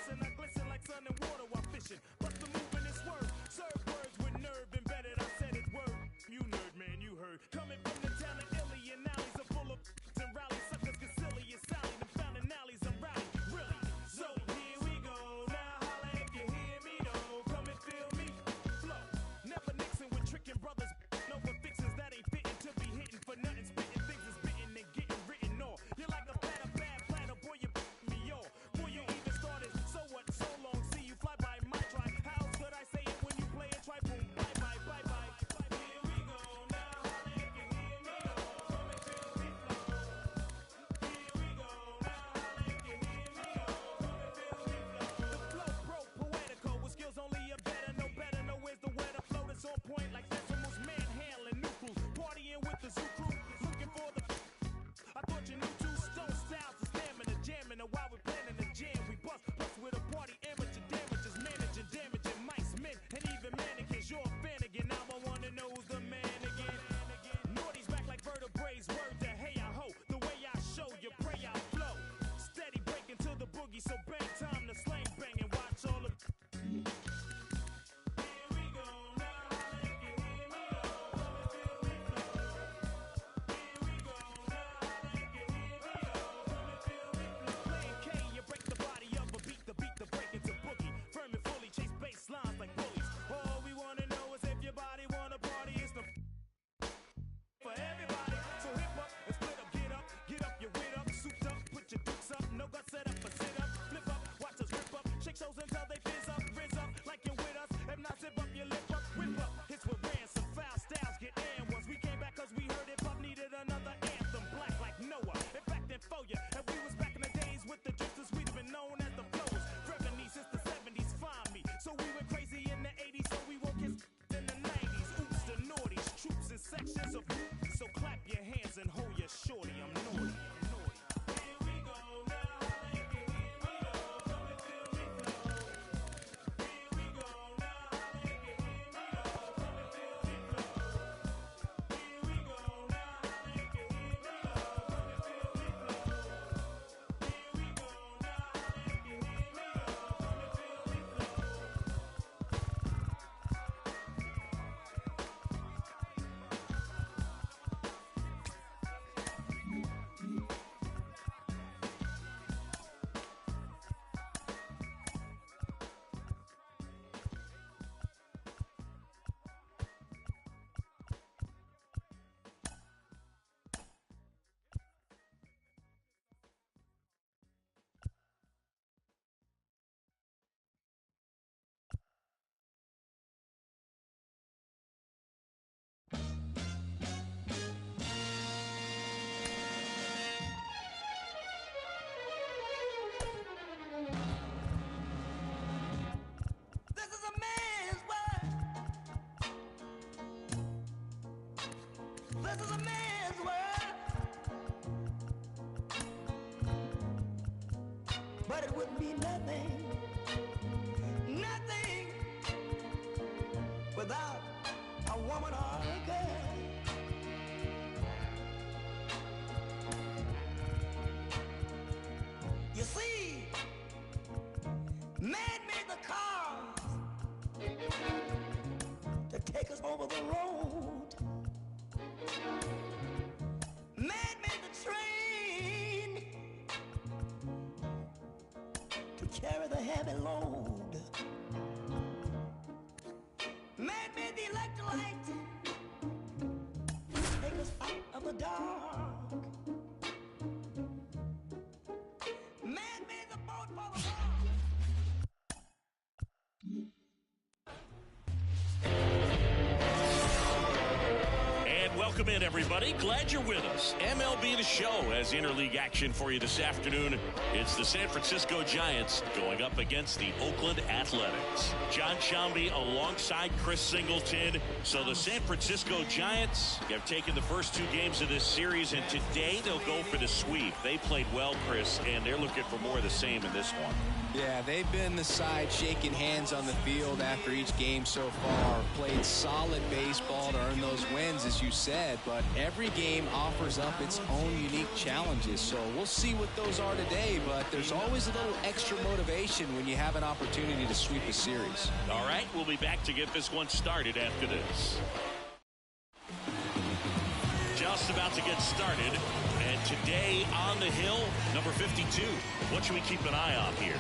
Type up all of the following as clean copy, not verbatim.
listen, I glisten like sun and water while fishing. Bust the move in this word, serve words with nerve embedded. I said it word. You nerd, man, you heard. Coming from the town of Illy and alleys are full of and rally suckers, Cacilia, Sally, the fountain alleys, I'm rowdy, really. So here we go, now holla if you hear me though. Come and feel me, flow. Never mixing with tricking brothers, no for fixins that ain't fitting to be hitting for nothing. Spitting things is bitten and getting written off. You're like a bad planner, boy, you me off. Boy, you even started, so what, so long, see you fly by my try. How else could I say it when you play it? Try boom, bye bye, bye bye. Here we go, now holla if you hear me though. Come and feel me, flow. Here we go, now holla if you hear me though. Come and feel me, flow. The flow broke, poetical, with skills only a better, no better, no where's the weather flow that's on point like decimals, manhandling new crews, partying with the zoo crew, looking for the. I thought you knew two stone styles, the stamina, jamming, and while we're planning the jam, we bust with a party, amateur damages, managing, damaging mice, men, and even mannequins. You're a fan again, now I wanna know who's the man again. Naughty's back like vertebrae, word to hey I ho, the way I show you pray I flow. Steady breaking to the boogie, so bang time to slang bang and watch all the. Here we go, now holla if you hear me though. Come and feel me flow. Here we go, now holla if you hear me though. Come and feel me flow. Playing K, you break the body of a beat, the break into boogie. Firm and fully chase bass lines like bullies. All we wanna know is if your body wanna party. It's the for everybody. So hip up and split up, get up your wit up, souped up, put your dukes up, no guts set up, but sit up, flip up, watch us rip up, shake shows until they fizz up, like you're with us. If not, zip up your lip up, whip up. Hits with ransom, foul styles get in once we came back 'cause we heard it pop needed another anthem, black like Noah. In fact, then for ya, and we was back in the days with the drifters, we'd have been known as the flowers. Revenue since the 70s, find me. So we went crazy in the 80s, so we woke his in the 90s. Oops, the naughties, troops and sections of. So clap your hands and hold your shorty. I'm naughty. Here we go, now holla if you hear me though. Come and feel me flow. Here we go, now holla if you hear me though. Come and feel me flow. Here we go, now holla if you hear me though. Come and feel me flow. Here we go, now holla if you hear me though. Come and feel me flow. This is a man's world. This is a man's world. But it wouldn't be nothing, nothing without a woman or a girl. You see, man made the cars to take us over the road. Man made the train to carry the heavy load. Man made the electrolyte to take us out of the dark. Man made the boat for the water. And welcome in, everybody. Glad you're with us. MLB The Show has interleague action for you this afternoon. It's the San Francisco Giants going up against the Oakland Athletics. John Sciambi alongside Chris Singleton. So the San Francisco Giants have taken the first two games of this series, and today they'll go for the sweep. They played well, Chris, and they're looking for more of the same in this one. Yeah, they've been the side shaking hands on the field after each game so far. Played solid baseball to earn those wins, as you said, but every game offers up its own unique challenges. So we'll see what those are today, but there's always a little extra motivation when you have an opportunity to sweep a series. All right, we'll be back to get this one started after this. Just about to get started, and today on the hill, number 52. What should we keep an eye on here?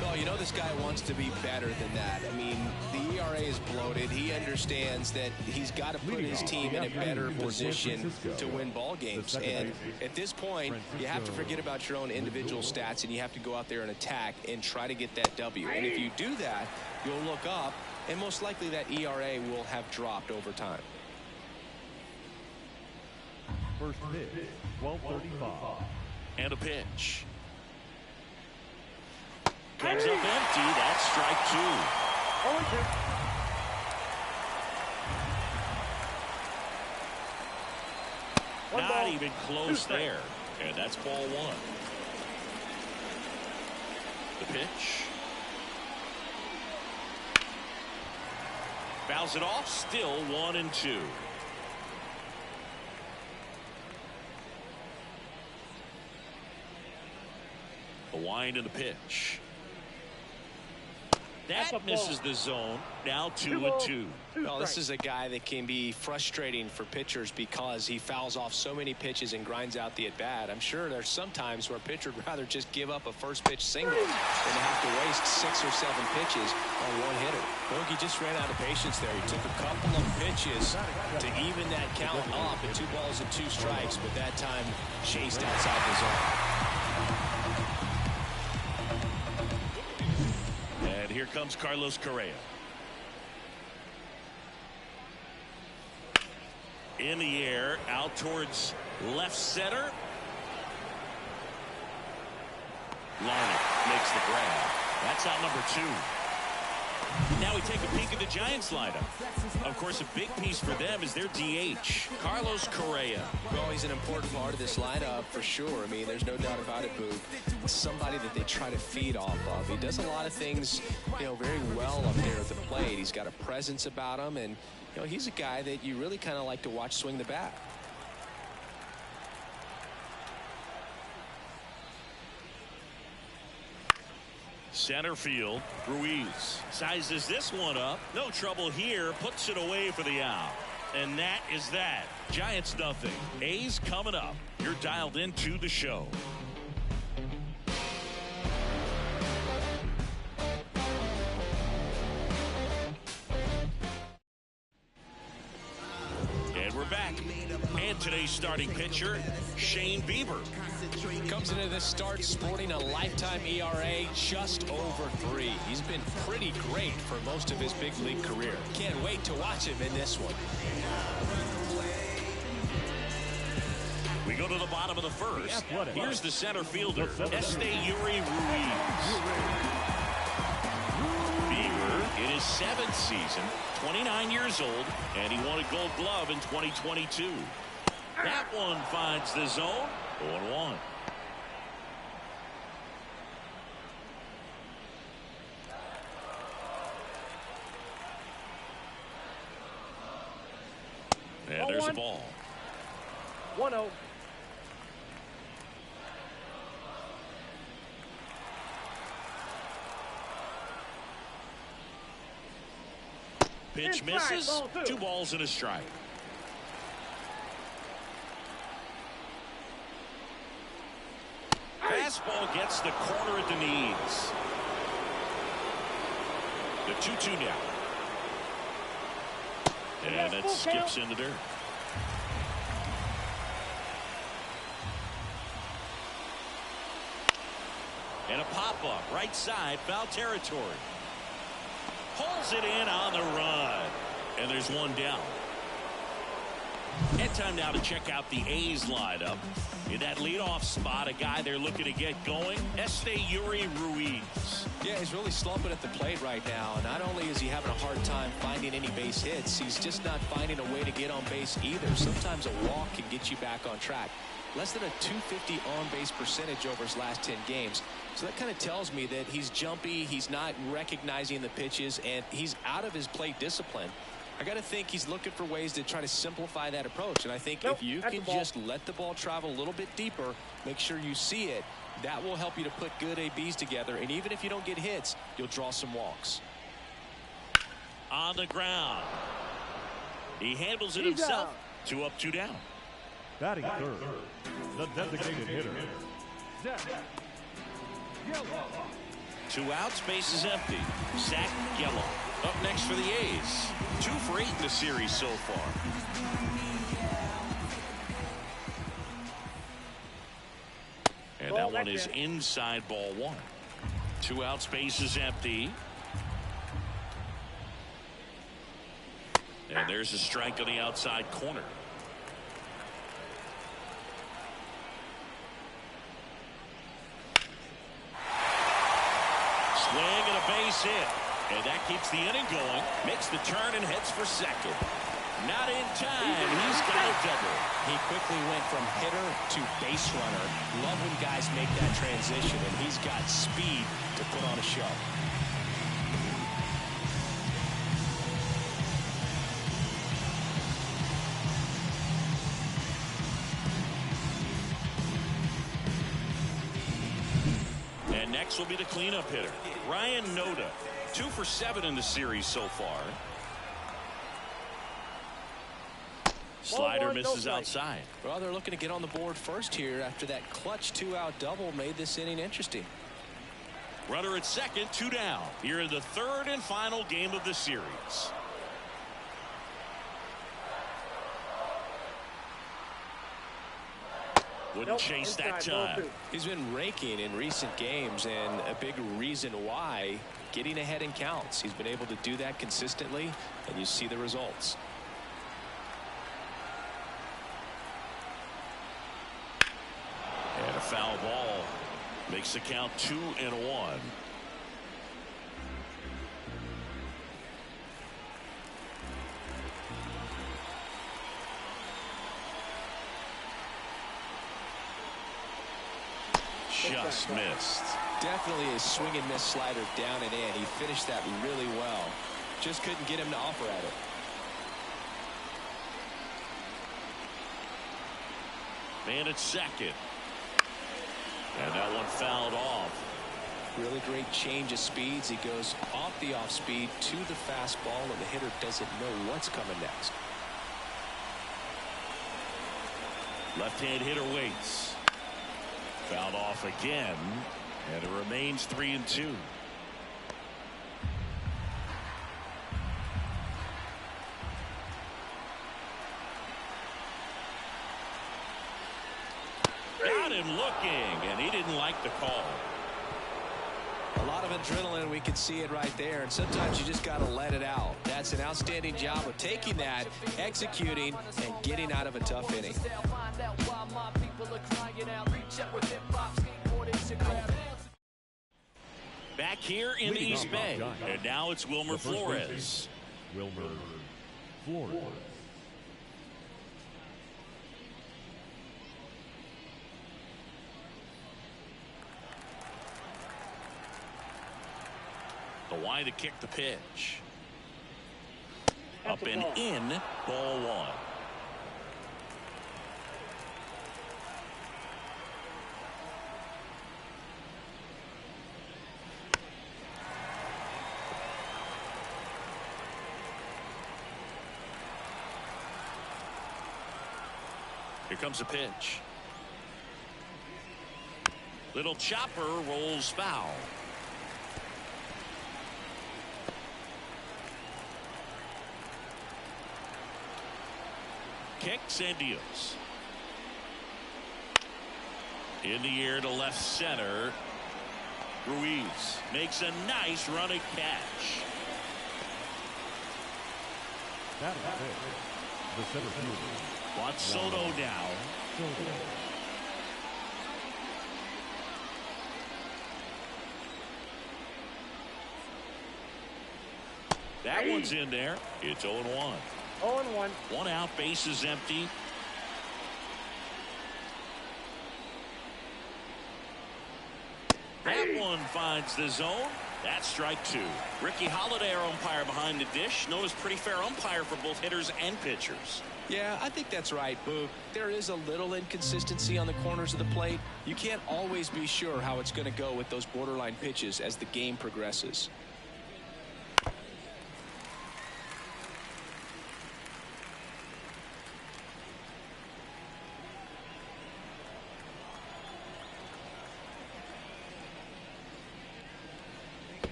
Well, you know this guy wants to be better than that. I mean, the ERA is bloated. He understands that he's got to put his team in a better position to win ball games. And at this point, you have to forget about your own individual stats, and you have to go out there and attack and try to get that W. And if you do that, you'll look up, and most likely that ERA will have dropped over time. First pitch, 12:35. And a pitch. Comes up empty. That's strike two. Not even close there. And that's ball one. The pitch. Fouls it off. Still 1-2. The wind and the pitch. That misses the zone. Now 2-2. Well, this is a guy that can be frustrating for pitchers because he fouls off so many pitches and grinds out the at-bat. I'm sure there's some times where a pitcher would rather just give up a first pitch single than have to waste 6 or 7 pitches on one hitter. Bogey just ran out of patience there. He took a couple of pitches to even that count off at 2 balls and 2 strikes, but that time chased outside the zone. Here comes Carlos Correa. In the air, out towards left center. Larnach makes the grab. That's out number 2. Now we take a peek at the Giants lineup. Of course, a big piece for them is their DH, Carlos Correa. Well, he's an important part of this lineup for sure. I mean, there's no doubt about it, Boog. It's somebody that they try to feed off of. He does a lot of things, very well up there at the plate. He's got a presence about him, and, he's a guy that you really kind of like to watch swing the bat. Center field, Ruiz sizes this one up. No trouble here. Puts it away for the out. And that is that. Giants nothing. A's coming up. You're dialed into the show. And we're back. And today's starting pitcher, Shane Bieber. Comes into this start sporting a lifetime ERA just over 3. He's been pretty great for most of his big league career. Can't wait to watch him in this one. We go to the bottom of the first. Here's the center fielder, Esteury Ruiz. Bieber in his 7th season, 29 years old, and he won a Gold Glove in 2022. That one finds the zone. 0-1. And there's a ball. 1-0. Pitch misses. 2 balls and a strike. Fastball gets the corner at the knees. The 2-2 now. And that skips in the dirt. And a pop-up right side, foul territory. Pulls it in on the run. And there's one down. And time now to check out the A's lineup. In that leadoff spot, a guy they're looking to get going, Esteury Ruiz. Yeah, he's really slumping at the plate right now. Not only is he having a hard time finding any base hits, he's just not finding a way to get on base either. Sometimes a walk can get you back on track. less than a .250 on-base percentage over his last 10 games. So that kind of tells me that he's jumpy, he's not recognizing the pitches, and he's out of his plate discipline. I got to think he's looking for ways to try to simplify that approach. And I think if you can just let the ball travel a little bit deeper, make sure you see it, that will help you to put good ABs together. And even if you don't get hits, you'll draw some walks. On the ground. He handles it himself. 2 up, 2 down. Batting third, the designated hitter, Zach Yellow. 2 outs, base is empty. Zach Yellow up next for the A's. 2 for 8 in the series so far. And that one is inside, ball 1. 2 outs, base is empty. And there's a strike on the outside corner. Swing and a base hit. And that keeps the inning going. Makes the turn and heads for second. Not in time. He's got a double. He quickly went from hitter to base runner. Love when guys make that transition, and he's got speed to put on a show. And next will be the cleanup hitter, Ryan Noda. 2 for 7 in the series so far. Slider misses outside. Well, they're looking to get on the board first here after that clutch 2-out double made this inning interesting. Runner at second, 2 down. Here in the 3rd and final game of the series. Wouldn't chase that time. He's been raking in recent games, and a big reason why, getting ahead in counts. He's been able to do that consistently, and you see the results. And a foul ball makes the count 2-1. Just missed. Definitely a swing and miss slider down and in. He finished that really well. Just couldn't get him to offer at it. Man at second. And that one fouled off. Really great change of speeds. He goes off the off speed to the fastball, and the hitter doesn't know what's coming next. Left-hand hitter waits. Fouled off again, and it remains 3-2. Got him looking, and he didn't like the call. A lot of adrenaline, we can see it right there, and sometimes you just got to let it out. That's an outstanding job of taking that, executing, and getting out of a tough inning. Back here in the East Bay, and now it's Wilmer Flores. Wilmer Flores. The wide to kick the pitch. Up and in, ball 1. Here comes a pitch. Little chopper rolls foul. Kicks and deals. In the air to left center. Ruiz makes a nice running catch. That is it. The center fielder. Wants Soto now. That one's in there. It's 0-1. 0-1. 1 out, base is empty. one finds the zone. That's strike two. Ricky Holiday, our umpire behind the dish, known as pretty fair umpire for both hitters and pitchers. Yeah, I think that's right, Boog. There is a little inconsistency on the corners of the plate. You can't always be sure how it's going to go with those borderline pitches as the game progresses.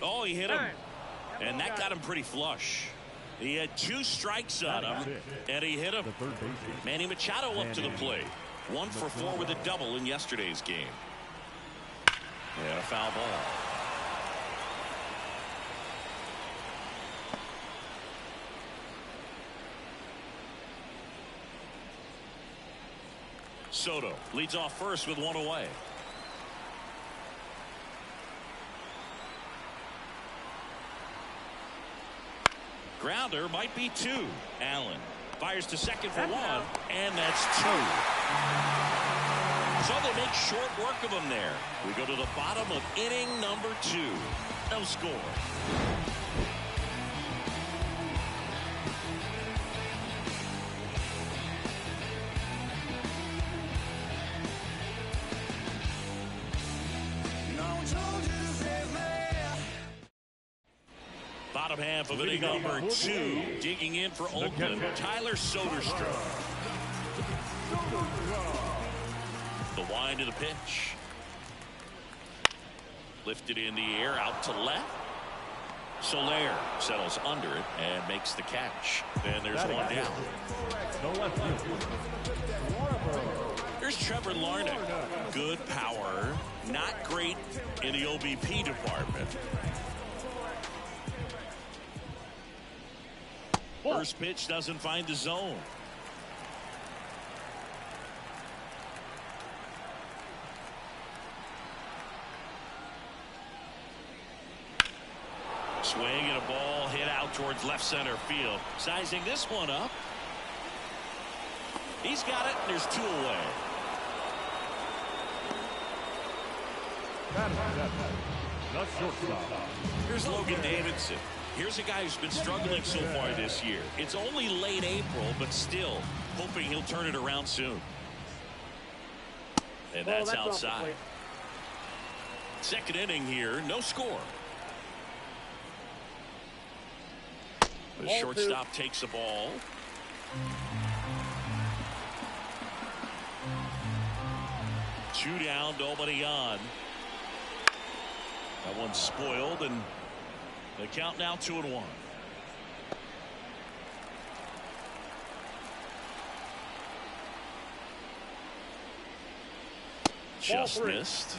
Oh, he hit him. And that got him pretty flush. He had 2 strikes on him, and he hit him. Manny Machado up to the plate. 1 for 4 with a double in yesterday's game. And a foul ball. Soto leads off first with 1 away. Grounder might be 2. Allen fires to second for 1, and that's 2. So they make short work of him there. We go to the bottom of inning number 2. No score. Bottom half of inning number 2, digging in for Oakland, Tyler Soderstrom. The wind of the pitch. Lifted in the air, out to left. Soler settles under it and makes the catch. And there's 1 down. Here's Trevor Larnach. Good power, not great in the OBP department. First pitch doesn't find the zone. Swing and a ball hit out towards left center field. Sizing this one up. He's got it, and there's 2 away. The shortstop. Here's Logan Davidson. Here's a guy who's been struggling so far this year. It's only late April, but still hoping he'll turn it around soon. And that's outside. Second inning here, no score. The shortstop takes the ball. Two down, nobody on. That one's spoiled, and the count now 2-1. Just missed.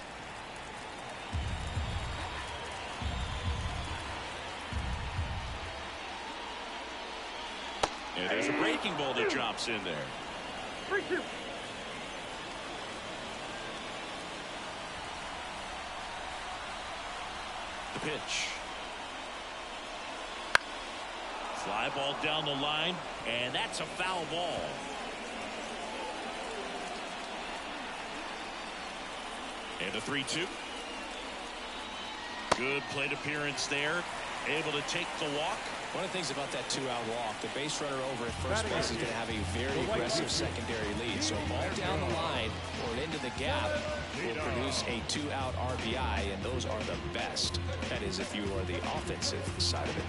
And there's a breaking ball that drops in there. 3-2. The pitch. Fly ball down the line, and that's a foul ball. And a 3-2. Good plate appearance there. Able to take the walk. One of the things about that 2-out walk, the base runner over at first base is going to have a very aggressive secondary lead. So a ball down the line or into the gap will produce a 2-out RBI, and those are the best. That is, if you are the offensive side of it.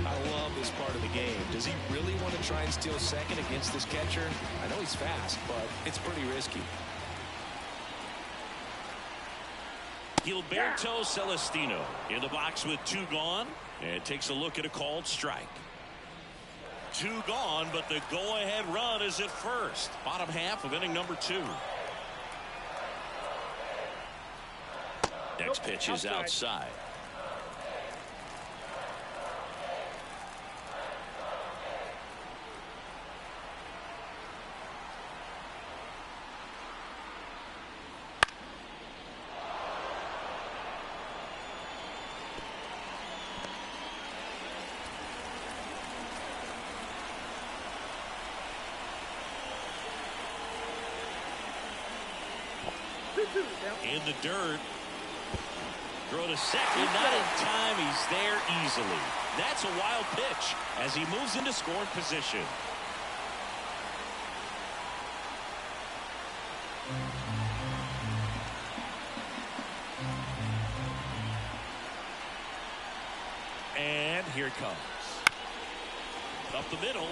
I love this part of the game. Does he really want to try and steal second against this catcher? I know he's fast, but it's pretty risky. Gilberto Celestino in the box with 2 gone, and takes a look at a called strike. 2 gone, but the go-ahead run is at first. Bottom half of inning number 2. Next pitch is outside. In the dirt, Throw to second, not in time. He's there easily. That's a wild pitch as he moves into scoring position. And here it comes. Up the middle.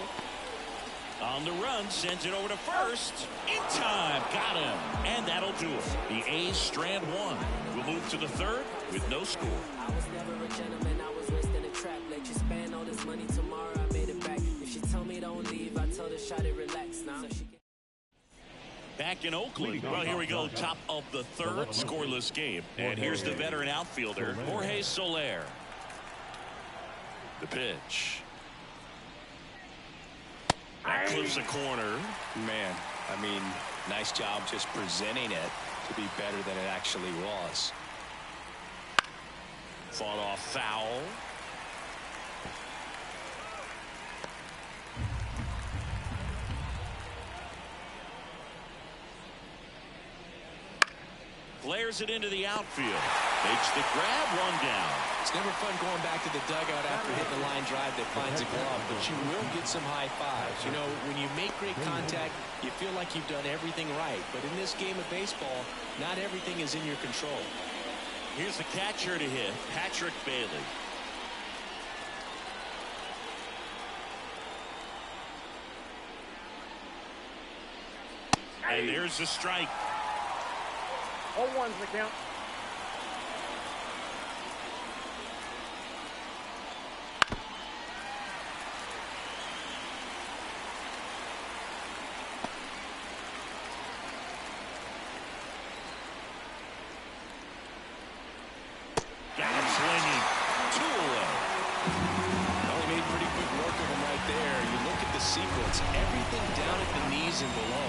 On the run, sends it over to first. In time, got him. And that'll do it. The A's strand one. We'll move to the third with no score. I was never a gentleman, I was raised in a trap. Let you spend all this money tomorrow, I made it back. If she told me don't leave, I told her shot it relax now. So she can... Back in Oakland. Well, here we go. Top of the third, scoreless game. And here's the veteran outfielder, Jorge Soler. The pitch. That clips a corner. Man, I mean, nice job just presenting it to be better than it actually was. Fought off foul. Flares it into the outfield. Makes the grab, one down. It's never fun going back to the dugout after hitting a line drive that finds a glove, but you will get some high fives. You know, when you make great contact, you feel like you've done everything right. But in this game of baseball, not everything is in your control. Here's the catcher to hit, Patrick Bailey. And there's the strike. 0-1's the count. Got him swinging. 2 away. Well, he made pretty quick work of him right there. You look at the sequence, everything down at the knees and below.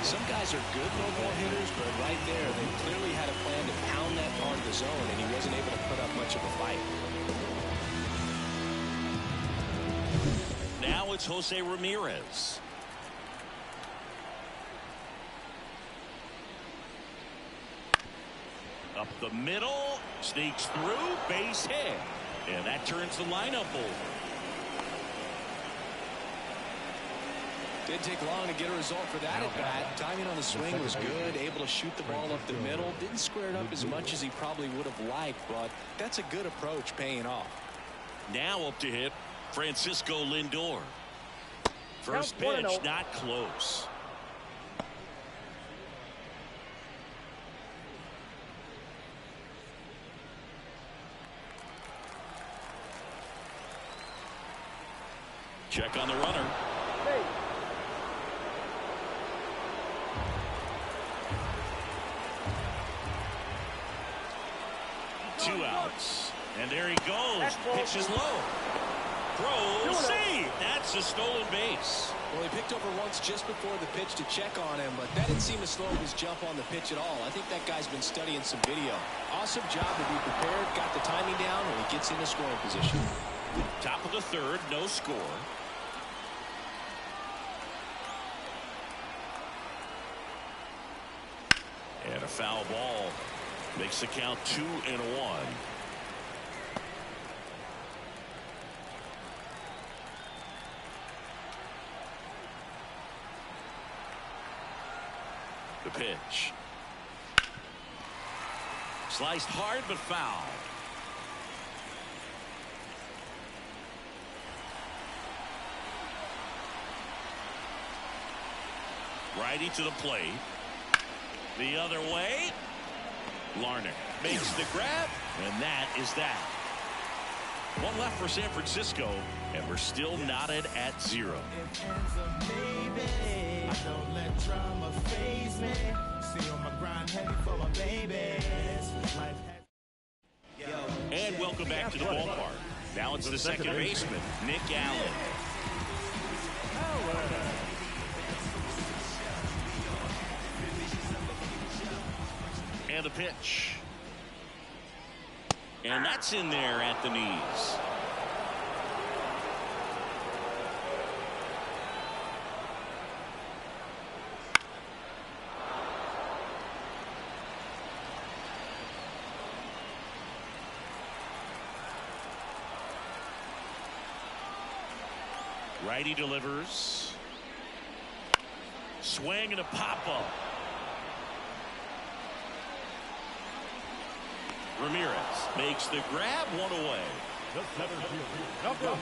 Some guys are good no-ball hitters, but right there, they clearly had a plan to pound that part of the zone, and he wasn't able to put up much of a fight. Now it's Jose Ramirez. Up the middle, sneaks through, base hit. And that turns the lineup over. Didn't take long to get a result for that at bat. Timing on the swing was good, able to shoot the ball up the middle. Didn't square it up as much as he probably would have liked, but that's a good approach paying off. Now up to hit, Francisco Lindor. First pitch, not close. Check on the runner. Hey. 2 outs. And there he goes. Pitch is low. Throw, see. That's a stolen base. Well, he picked over once just before the pitch to check on him, but that didn't seem to slow his jump on the pitch at all. I think that guy's been studying some video. Awesome job to be prepared, got the timing down, and he gets into scoring position. Top of the third, no score. And a foul ball makes the count 2-1. The pitch. Sliced hard but foul. Righty to the plate. The other way. Larner makes the grab, and that is that. One left for San Francisco, and we're still knotted at 0. Don't let drama faze me. See on my grind heavy for my babies. And welcome back to the ballpark. Now it's the second baseman, Nick Allen. And the pitch. And that's in there at the knees. Righty delivers. Swing and a pop-up. Ramirez makes the grab, one away. The center fielder, number 1.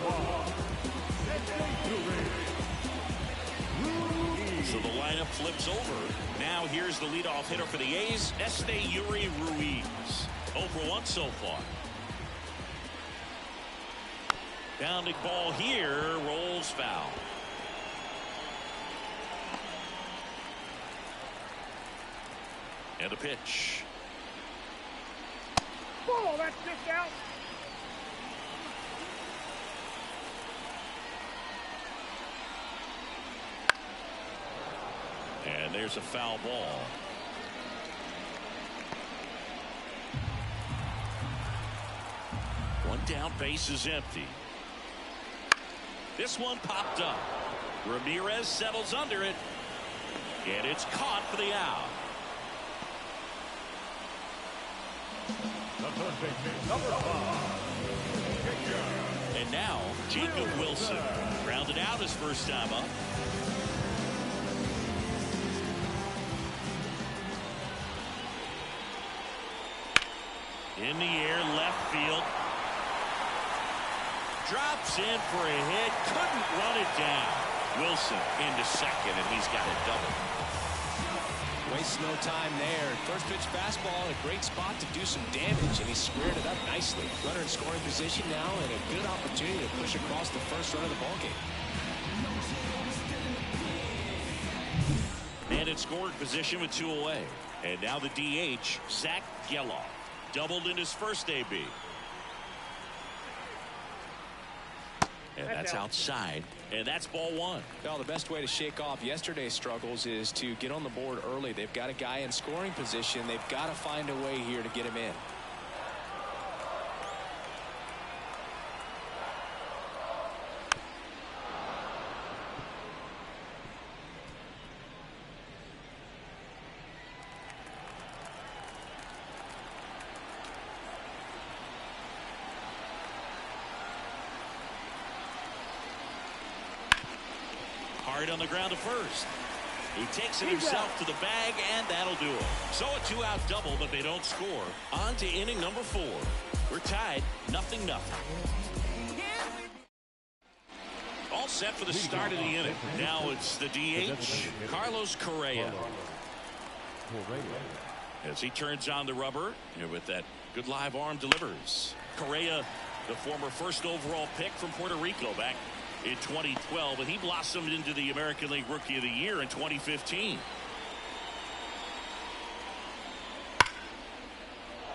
So the lineup flips over. Now here's the leadoff hitter for the A's, Yuri Ruiz. 0 for 1 so far. Bounding ball here, rolls foul. And a pitch. Ball, that's just out. And there's a foul ball. One down, base is empty. This one popped up. Ramirez settles under it. And it's caught for the out. The first baseman, number 5. And now, Jacob Wilson. Grounded out his first time up. In the air, left field. Drops in for a hit. Couldn't run it down. Wilson into second, and he's got a double. Wastes no time there. First pitch fastball in a great spot to do some damage, and he squared it up nicely. Runner in scoring position now, and a good opportunity to push across the first run of the ballgame. And in scoring position with 2 away. And now the DH, Zach Geloff. Doubled in his first AB. And that's outside. And that's ball 1. Well, the best way to shake off yesterday's struggles is to get on the board early. They've got a guy in scoring position. They've got to find a way here to get him in. Hard on the ground to first. He takes it himself to the bag, and that'll do it. So a 2-out double, but they don't score. On to inning number 4. We're tied, 0-0. All set for the start of the inning. Now it's the DH, Carlos Correa. As he turns on the rubber, and with that good live arm delivers. Correa, the former first overall pick from Puerto Rico back in 2012, and he blossomed into the American League Rookie of the Year in 2015.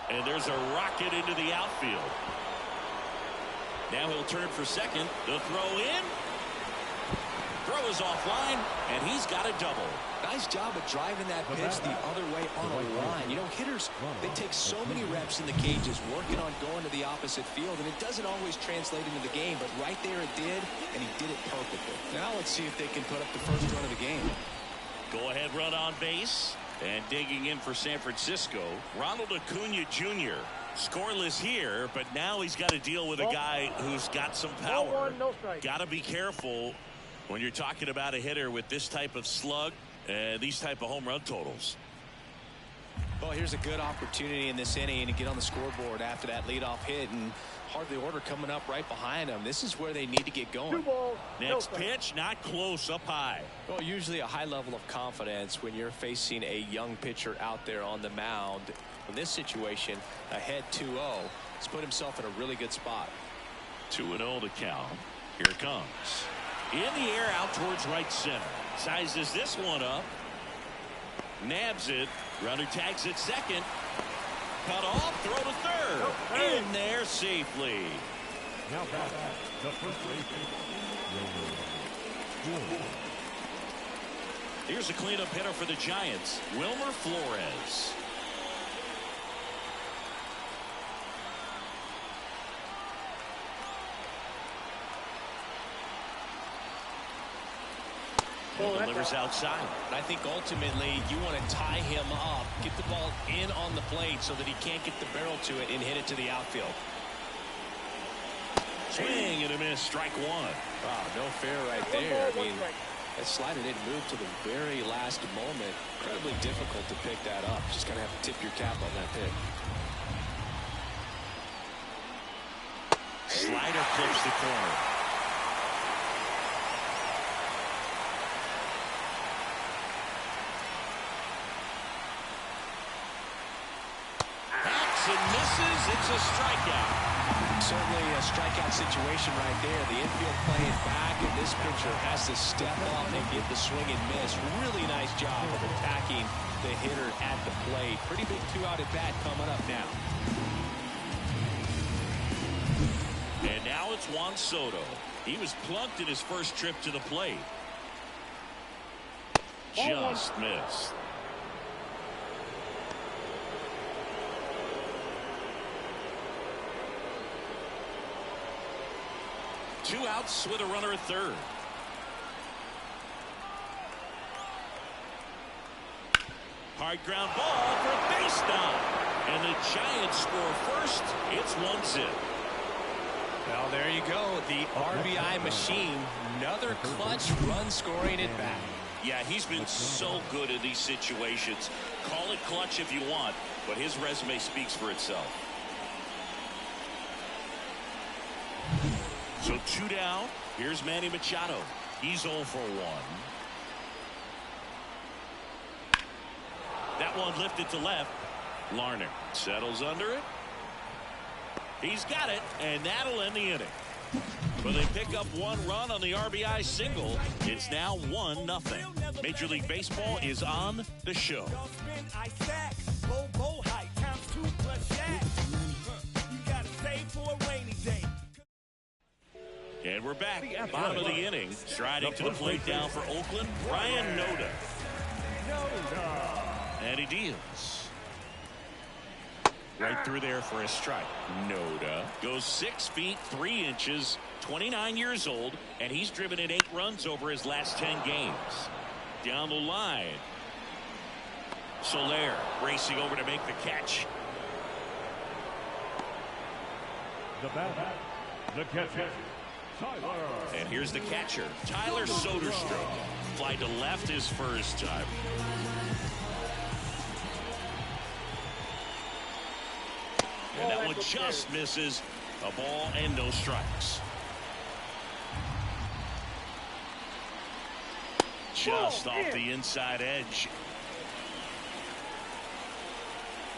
And there's a rocket into the outfield. Now he'll turn for second. The throw in. Throw is offline, and he's got a double. Nice job of driving that pitch the other way on a line. You know, hitters, they take so many reps in the cages working on going to the opposite field, and it doesn't always translate into the game, but right there it did, and he did it perfectly. Now let's see if they can put up the first run of the game. Go ahead run on base, and digging in for San Francisco, Ronald Acuna Jr. Scoreless here, but now he's got to deal with a guy who's got some power. Got to be careful when you're talking about a hitter with this type of slug and these type of home run totals. Well, here's a good opportunity in this inning to get on the scoreboard after that leadoff hit, and hardly order coming up right behind them. This is where they need to get going. Next pitch, not close, up high. Well, usually a high level of confidence when you're facing a young pitcher out there on the mound. In this situation, ahead 2-0, he's put himself in a really good spot. 2-0 to count. Here it comes. In the air, out towards right center. Sizes this one up. Nabs it. Runner tags it second. Cut off. Throw to third. In there safely. Now back the first baseman. Here's a cleanup hitter for the Giants, Wilmer Flores. Delivers outside. I think ultimately you want to tie him up, get the ball in on the plate so that he can't get the barrel to it and hit it to the outfield. Swing and a miss. Strike one. Wow, no fair right there. I mean, that slider didn't move to the very last moment. Incredibly difficult to pick that up. Just going to have to tip your cap on that pick. Slider clips the corner. Hacks and misses. It's a strikeout. Certainly a strikeout situation right there. The infield playing back, and this pitcher has to step up and get the swing and miss. Really nice job of attacking the hitter at the plate. Pretty big two-out at bat coming up now. And now it's Juan Soto. He was plunked in his first trip to the plate. Just missed. Two outs with a runner at third. Hard ground ball for a base knock. And the Giants score first. It's 1-0. Well, there you go. The RBI machine. Another clutch run scoring at bat. Yeah, he's been so good in these situations. Call it clutch if you want, but his resume speaks for itself. So 2 down. Here's Manny Machado. He's 0 for 1. That one lifted to left. Larner settles under it. He's got it, and that'll end the inning. But they pick up 1 run on the RBI single. It's now 1-0. Major League Baseball is on the show. And we're back. Bottom of the inning. Striding to the plate down for Oakland, Ryan Noda. And he deals. Right through there for a strike. Noda goes 6 feet 3 inches, 29 years old, and he's driven in 8 runs over his last 10 games. Down the line. Soler racing over to make the catch. The batter, the catcher, Tyler. And here's the catcher, Tyler Soderstrom. Fly to left his first time. And that one just misses. A ball and no strikes. Just off the inside edge.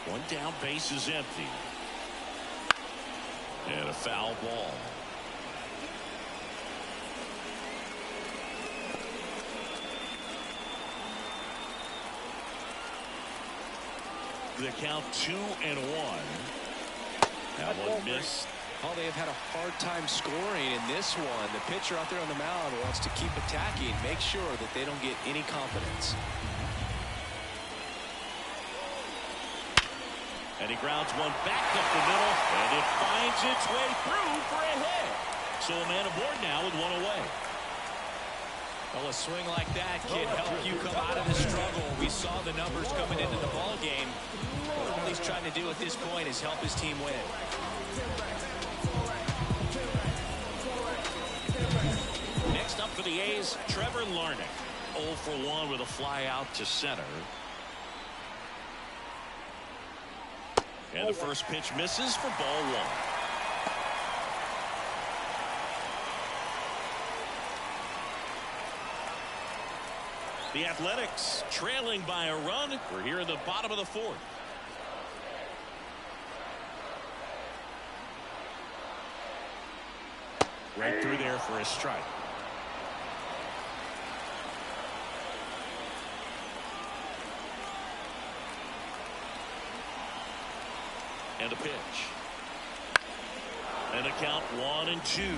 1 down, base is empty. And a foul ball. The count 2-1. That one missed. Oh, they have had a hard time scoring in this one. The pitcher out there on the mound wants to keep attacking, make sure that they don't get any confidence. And he grounds one back up the middle, and it finds its way through for a hit. So a man aboard now with 1 away. Well, a swing like that can help you come out of the struggle. We saw the numbers coming into the ball game. All he's trying to do at this point is help his team win. Next up for the A's, Trevor Larnach. 0 for 1 with a fly out to center. And the first pitch misses for ball 1. The Athletics trailing by a run. We're here in the bottom of the 4th. Right through there for a strike. And a pitch. And a count 1-2.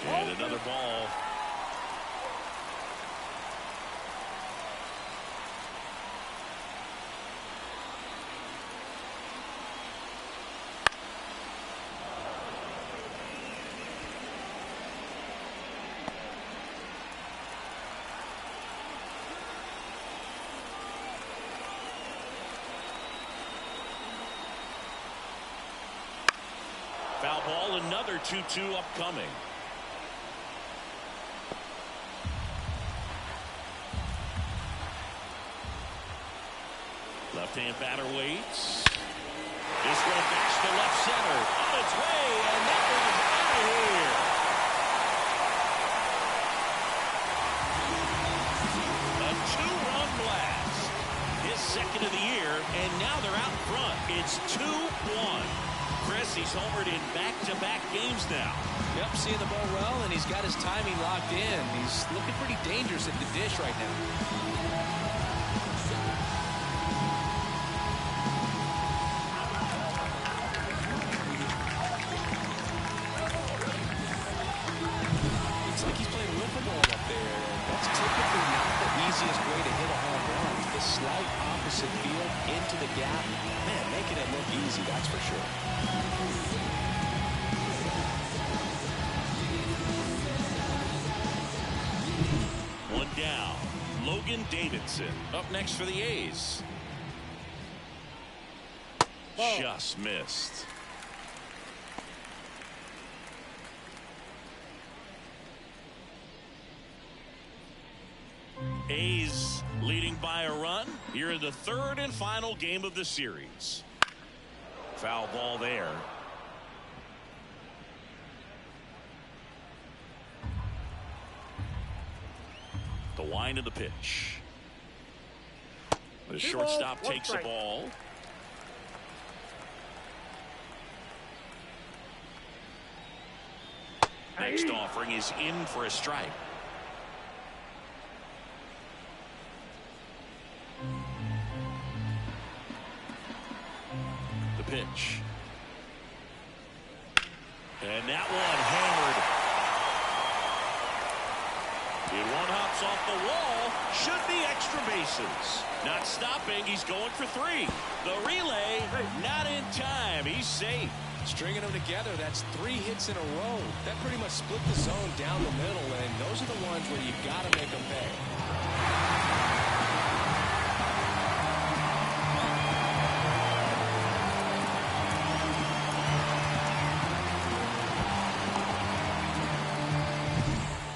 And another ball. 2-2 upcoming. Left-hand batter waits. This one backs to left center. On its way, and that one's out of here. A two-run blast. His second of the year, and now they're out in front. It's 2-1. Chris, he's homered in back-to-back games now. Yep, seeing the ball well, and he's got his timing locked in. He's looking pretty dangerous at the dish right now. Looks like he's playing wiffle ball up there. That's typically not the easiest way to hit a home run. The slight opposite field into the gap. Man, making it look easy, that's for sure. One down. Logan Davidson up next for the A's. Just missed. A's leading by a run here in the third and final game of the series. Foul ball there. The wind of the pitch. The shortstop takes the ball. Next offering is in for a strike. The pitch. And that one hammered. It one hops off the wall. Should be extra bases. Not stopping. He's going for three. The relay not in time. He's safe. Stringing them together, that's 3 hits in a row. That pretty much split the zone down the middle, and those are the ones where you've got to make them pay.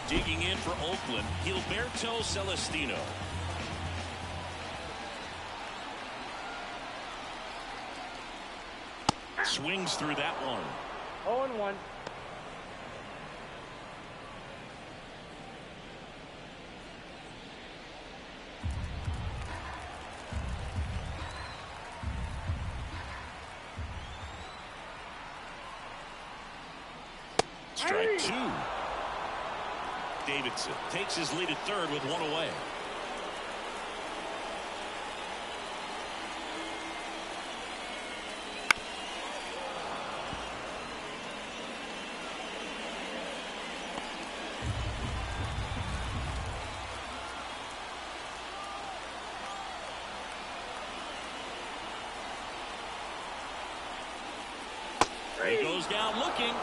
Digging in for Oakland, Gilberto Celestino. Swings through that one. 0-1. Strike two. Davidson takes his lead at third with one away. He goes down looking.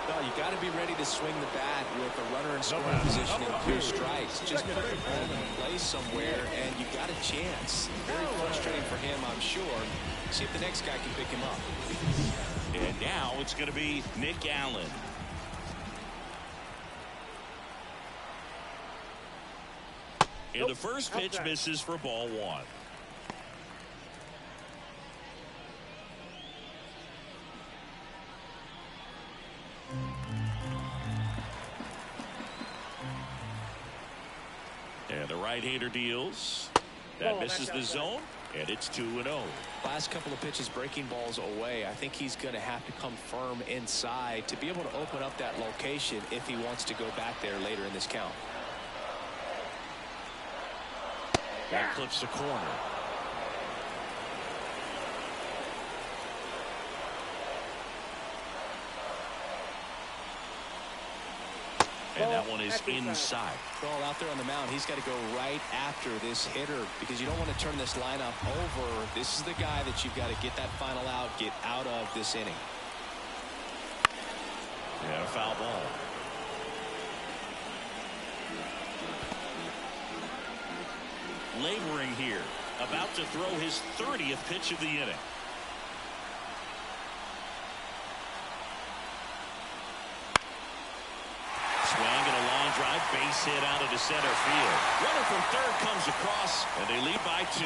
No, you got to be ready to swing the bat with a runner in scoring position and 2 strikes. Just put the ball in place somewhere, and you got a chance. Very frustrating for him, I'm sure. See if the next guy can pick him up. And now it's going to be Nick Allen. And the first pitch misses for ball one. And the right-hander deals. That misses the zone, and it's 2-0. Last couple of pitches breaking balls away. I think he's going to have to come firm inside to be able to open up that location if he wants to go back there later in this count. That clips the corner. And that one is inside. Well, out there on the mound, he's got to go right after this hitter because you don't want to turn this lineup over. This is the guy that you've got to get that final out, get out of this inning. Yeah, a foul ball. Laboring here, about to throw his 30th pitch of the inning. base hit out of the center field. Runner from third comes across, and they lead by 2.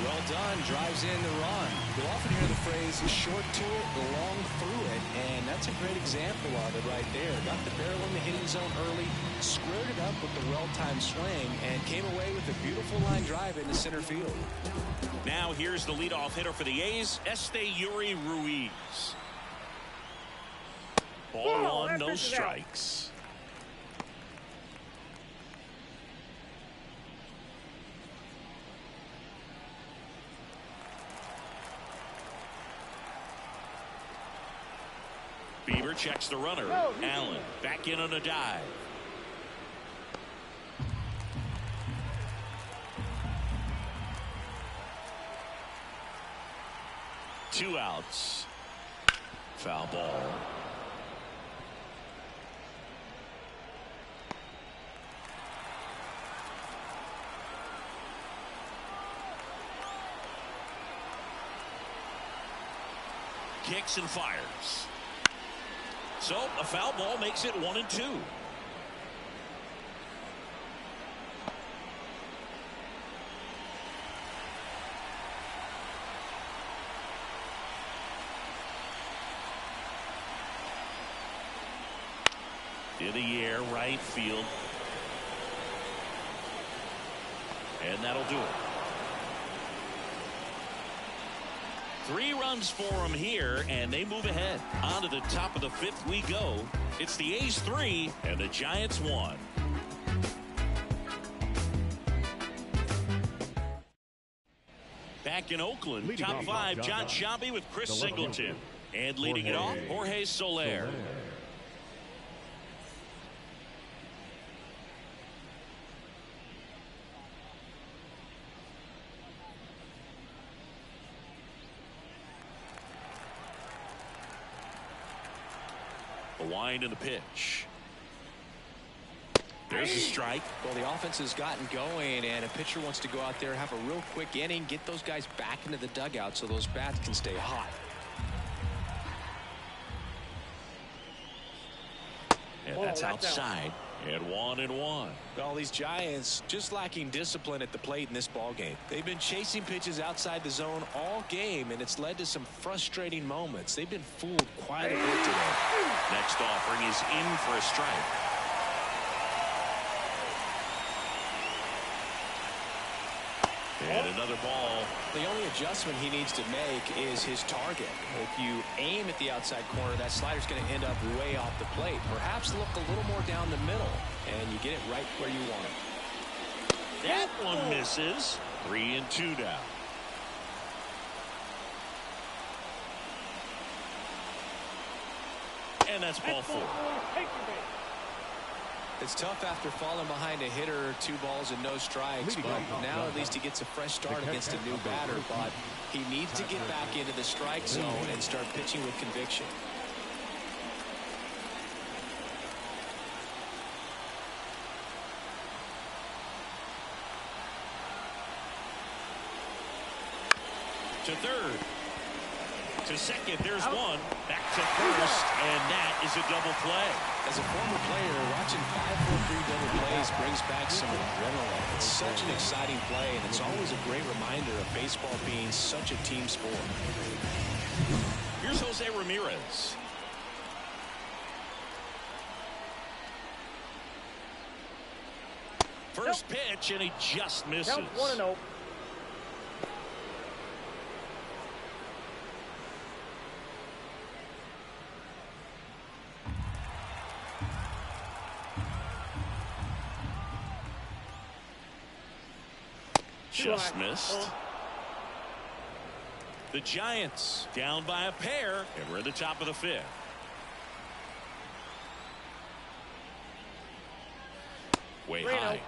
Well done. Drives in the run. You'll often hear the phrase short to it, long through it, and that's a great example of it right there. Got the barrel in the hitting zone early, squared it up with the well-timed swing, and came away with a beautiful line drive into center field. Now here's the leadoff hitter for the A's, Yuri Ruiz. Ball 1, no strikes. Bieber checks the runner. Allen back in on a dive. Two outs. Foul ball. Kicks and fires. So a foul ball makes it 1-2. In the air, right field. And that'll do it. 3 runs for them here, and they move ahead. On to the top of the 5th we go. It's the A's 3 and the Giants 1. Back in Oakland, Leading top off, 5, John Sciambi with Chris Singleton. And leading it off, Jorge Soler. The wind and the pitch. There's a strike. Well, the offense has gotten going, and a pitcher wants to go out there, have a real quick inning, get those guys back into the dugout so those bats can stay hot. And that's outside. And 1-1. Well, these Giants just lacking discipline at the plate in this ball game. They've been chasing pitches outside the zone all game, and it's led to some frustrating moments. They've been fooled quite a bit today. Next offering is in for a strike. And another ball. The only adjustment he needs to make is his target. If you aim at the outside corner, that slider's going to end up way off the plate. Perhaps look a little more down the middle, and you get it right where you want it. That one misses. 3-2 down. And that's ball 4. It's tough after falling behind a hitter, 2 balls and no strikes, but now at least he gets a fresh start against a new batter. But he needs to get back into the strike zone and start pitching with conviction. To third. To second, there's one. Back to first, and that is a double play. As a former player, watching 5-4-3 double plays brings back some adrenaline. It's such an exciting play, and it's always a great reminder of baseball being such a team sport. Here's Jose Ramirez. First pitch, and he just misses. Count 1-0. Just missed. The Giants down by a pair, and we're at the top of the 5th. Way high.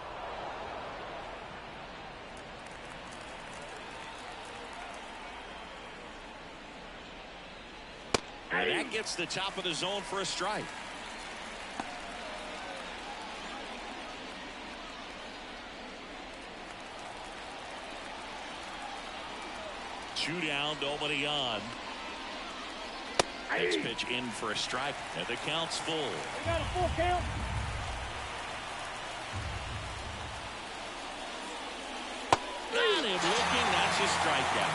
And that gets the top of the zone for a strike. Two down, nobody on. Next pitch in for a strike, and the count's full. We got a full count. Got him looking. That's a strikeout.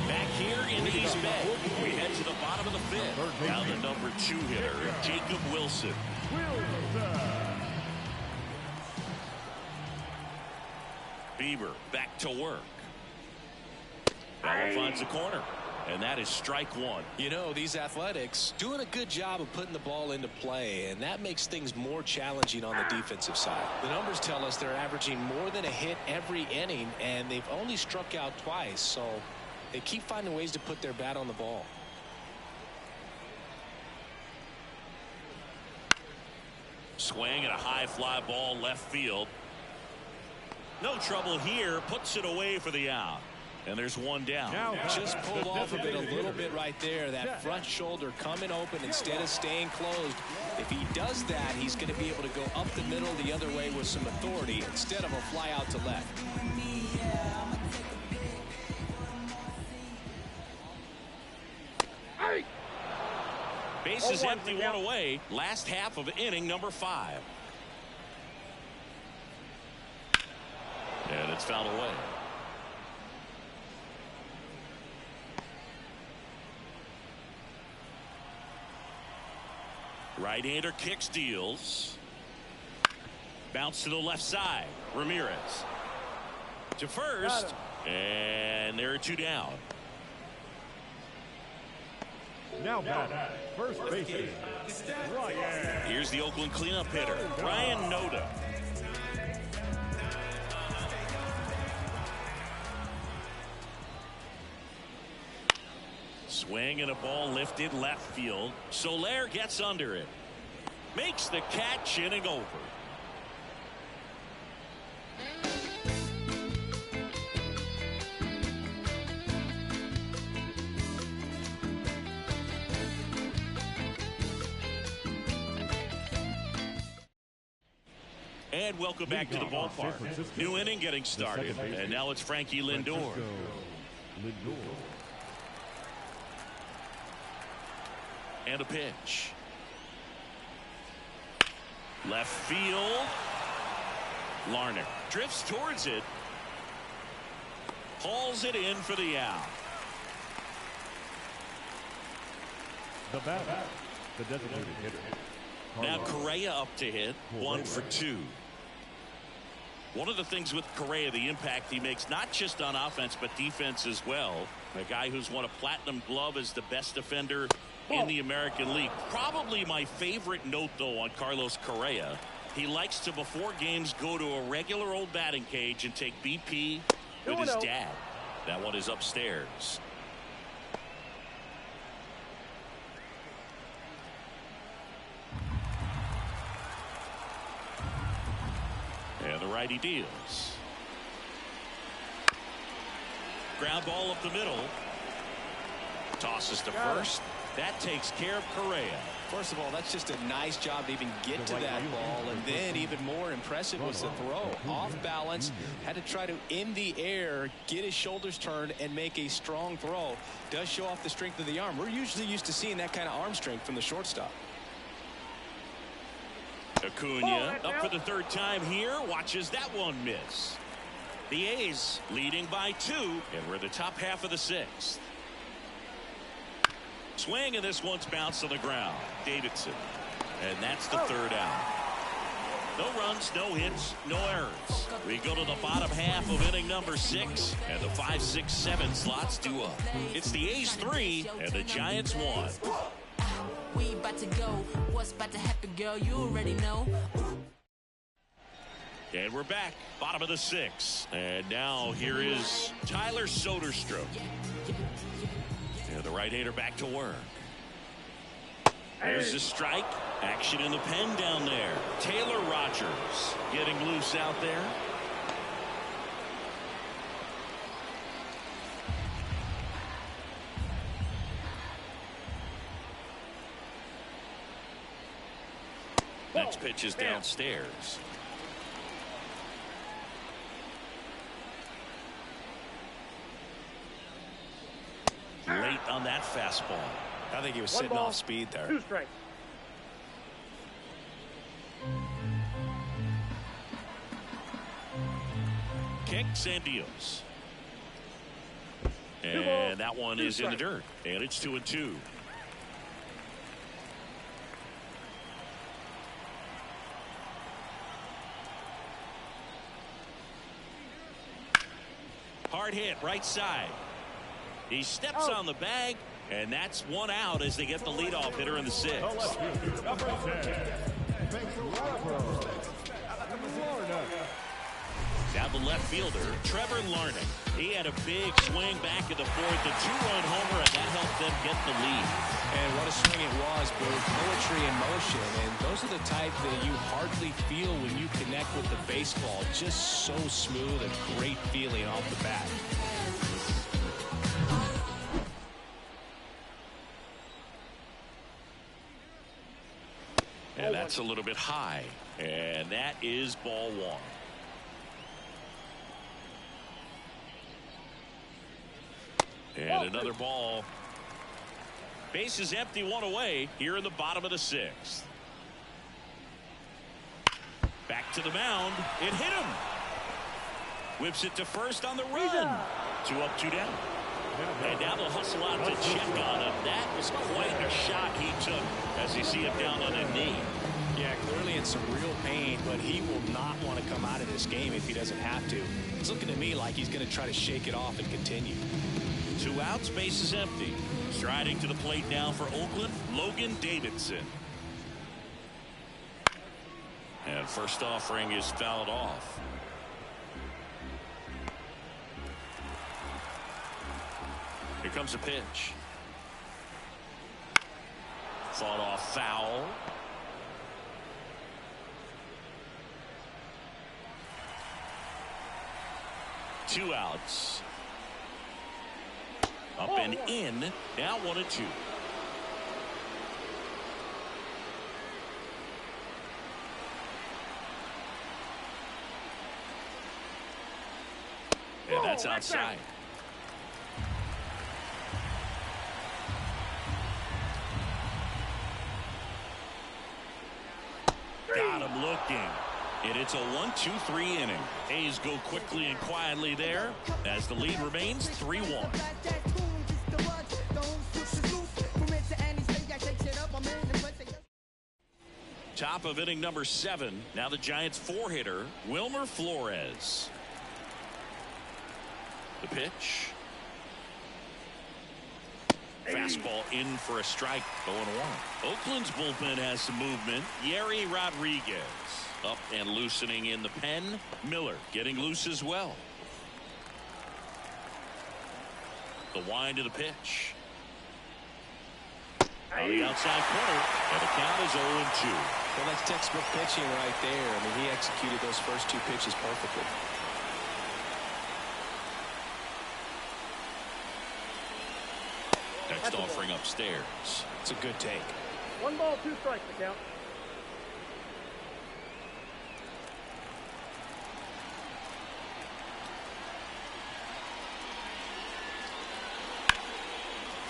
Back here in East Bay, we head to the bottom of the fifth. Now the number 2 hitter, Jacob Wilson. Bieber back to work. Bell finds the corner, and that is strike 1. You know, these Athletics doing a good job of putting the ball into play, and that makes things more challenging on the defensive side. The numbers tell us they're averaging more than a hit every inning, and they've only struck out twice, so they keep finding ways to put their bat on the ball. Swing and a high fly ball left field. No trouble here, puts it away for the out. And there's one down. Just pulled off of it a little bit right there. That front shoulder coming open instead of staying closed. If he does that, he's going to be able to go up the middle the other way with some authority instead of a fly out to left. Bases empty, one away. Last half of inning number 5. And it's fouled away. Right-hander kicks, deals. Bounce to the left side. Ramirez to first, and there are 2 down. Now batting, first baseman, Ryan. Here's the Oakland cleanup hitter, Ryan Noda. Swing and a ball lifted left field. Soler gets under it. Makes the catch, inning over. And welcome back to the ballpark. New inning getting started. And now it's Frankie Lindor. And a pitch. Left field. Larner drifts towards it. Hauls it in for the out. The batter, the designated hitter. Now Correa up to hit. 1 for 2. One of the things with Correa, the impact he makes, not just on offense, but defense as well. A guy who's won a platinum glove as the best defender in the American League. Probably my favorite note, though, on Carlos Correa. He likes to, before games, go to a regular old batting cage and take BP with his dad. That one is upstairs. And the righty deals. Ground ball up the middle. Tosses to first. That takes care of Correa. First of all, that's just a nice job to even get to that ball, and then even more impressive was the throw. Off balance, had to try to in the air get his shoulders turned and make a strong throw. Does show off the strength of the arm. We're usually used to seeing that kind of arm strength from the shortstop. Acuna up for the 3rd time here, watches that one miss. The A's leading by 2, and we're the top half of the 6th. Swing, and this one's bounced on the ground. Davidson, and that's the 3rd out. No runs, no hits, no errors. We go to the bottom half of inning number 6, and the 5, 6, 7 slots due up. It's the A's 3 and the Giants 1. We about to go. What's about to happen, girl? You already know. And we're back, bottom of the 6th. And now here is Tyler Soderstrom. And the right-hander back to work. There's a strike. Action in the pen down there. Taylor Rogers getting loose out there. Next pitch is downstairs. Late on that fastball. I think he was sitting off speed there. 2 strikes. Kicks and deals. And that one is in the dirt. And it's 2-2. Hard hit right side. He steps on the bag, and that's 1 out as they get the leadoff hitter in the 6th. Now the left fielder, Trevor Larnach. He had a big swing back in the 4th, a 2-run homer, and that helped them get the lead. And what a swing it was, both poetry in motion. And those are the type that you hardly feel when you connect with the baseball. Just so smooth and great feeling off the bat. And that's a little bit high. And that is ball 1. And another ball. Base is empty, 1 away here in the bottom of the 6th. Back to the mound. It hit him. Whips it to first on the run. 2 up, 2 down. And now they'll hustle out to check on him. That was quite a shot he took as you see him down on a knee. Yeah, clearly in some real pain, but he will not want to come out of this game if he doesn't have to. It's looking to me like he's going to try to shake it off and continue. 2 outs, base is empty. Striding to the plate now for Oakland, Logan Davidson. And first offering is fouled off. Here comes a pitch. Fought off foul. Two outs. Up and in. Now 1-2. And that's outside. Got him looking. And it's a 1-2-3 inning. A's go quickly and quietly there as the lead remains 3-1. Top of inning number 7. Now the Giants 4-hitter, Wilmer Flores. The pitch. Fastball in for a strike, 0-1. Oakland's bullpen has some movement. Yerry Rodriguez up and loosening in the pen. Miller getting loose as well. The wind of the pitch. On the outside corner, and the count is 0-2. Well, that's textbook pitching right there. I mean, he executed those first 2 pitches perfectly. Next offering upstairs. It's a good take. 1 ball, 2 strikes to count.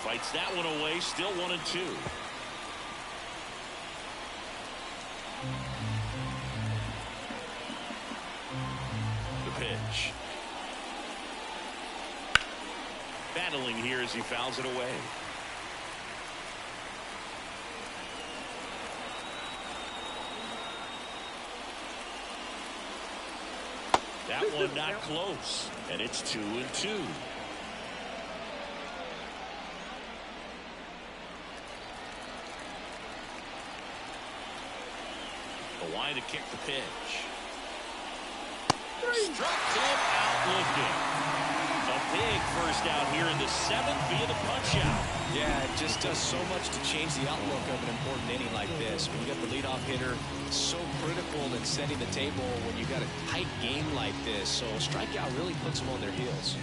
Fights that one away. Still 1-2. The pitch. Battling here as he fouls it away. That one not close, and it's 2-2. The line to kick the pitch. Struck him out looking. A big first out here in the 7th via the punch out. Yeah, it just does so much to change the outlook of an important inning like this. When you got the leadoff hitter, it's so critical in setting the table when you got a tight game like this. So a strikeout really puts them on their heels.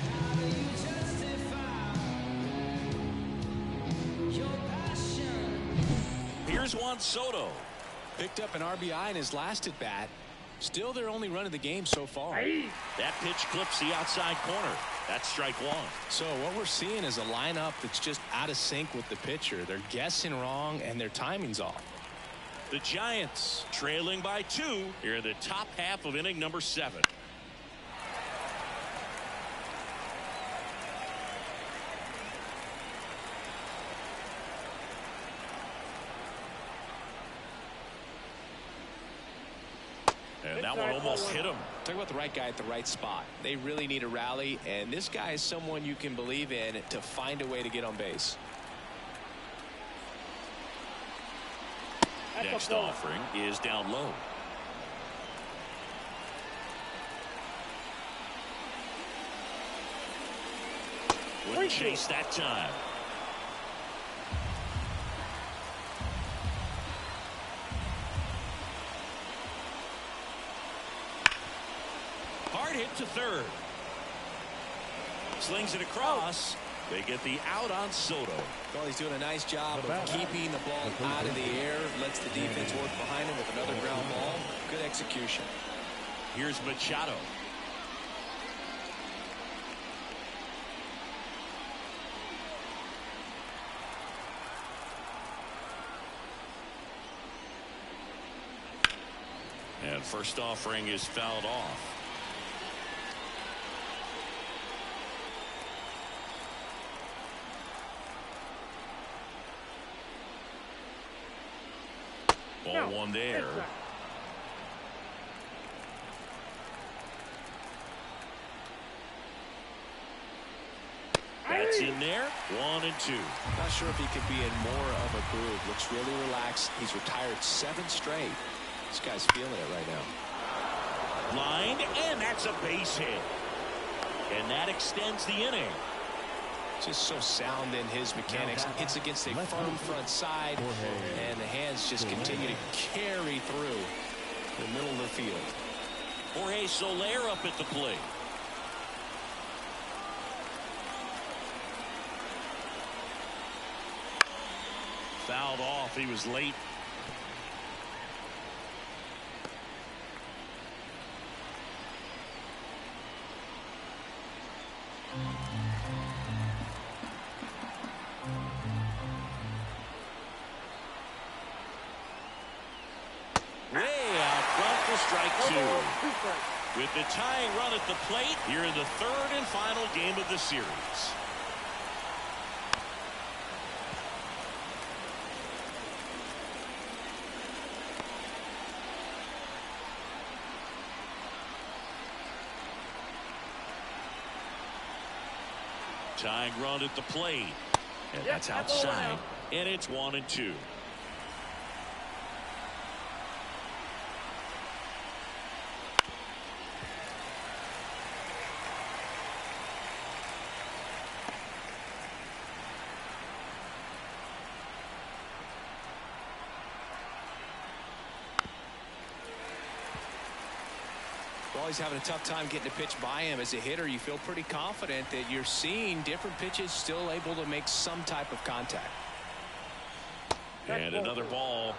Here's Juan Soto. Picked up an RBI in his last at bat. Still their only run of the game so far. That pitch clips the outside corner. That's strike one. So what we're seeing is a lineup that's just out of sync with the pitcher. They're guessing wrong and their timing's off. The Giants trailing by 2 here in the top half of inning number 7. And that one almost hit him. Talk about the right guy at the right spot. They really need a rally, and this guy is someone you can believe in to find a way to get on base. Next offering is down low. Wouldn't chase that time. Hard hit to third. Slings it across. They get the out on Soto. Well, he's doing a nice job of keeping the ball out of the air. Lets the defense work behind him with another ground ball. Good execution. Here's Machado. And first offering is fouled off. Ball one there. That's in there. 1 and 2. Not sure if he could be in more of a groove. Looks really relaxed. He's retired 7 straight. This guy's feeling it right now. Line, and that's a base hit. And that extends the inning. Just so sound in his mechanics. Hits against a firm front side, and the hands just continue to carry through the middle of the field. Jorge Soler up at the plate. Fouled off. He was late. Strike 2. With the tying run at the plate here in the third and final game of the series. Tying run at the plate. And that's outside. And it's 1 and 2. He's having a tough time getting a pitch by him. As a hitter, you feel pretty confident that you're seeing different pitches still able to make some type of contact. And another ball.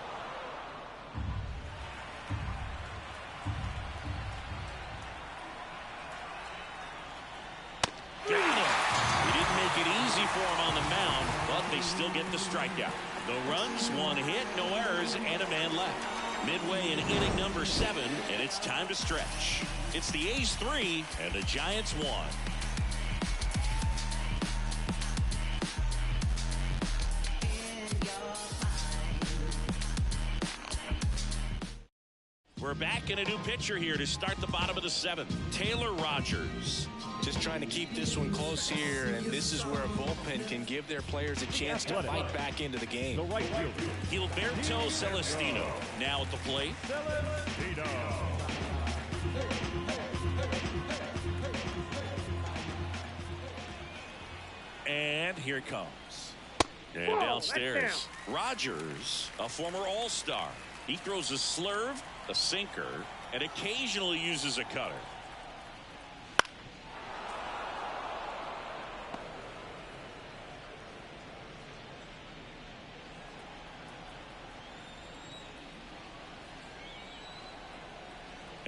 Got him. He didn't make it easy for him on the mound, but they still get the strikeout. No runs, 1 hit, no errors, and a man left. Midway in inning number 7, and it's time to stretch. It's the A's 3 and the Giants 1. We're back in a new pitcher here to start the bottom of the 7th. Taylor Rogers. Just trying to keep this one close here, and this is where a bullpen can give their players a chance to fight back into the game. The right fielder, Gilberto Celestino now at the plate. And here it comes. And downstairs, Rogers, a former All-Star. He throws a slurve, a sinker, and occasionally uses a cutter.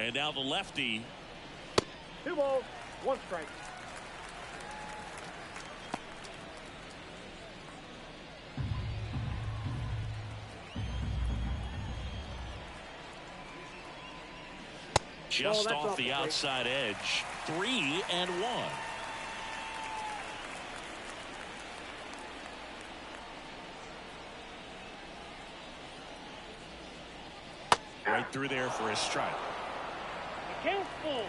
And now the lefty. 2 balls, 1 strike. Just off the outside edge. 3-1. Right through there for a strike. The count's full.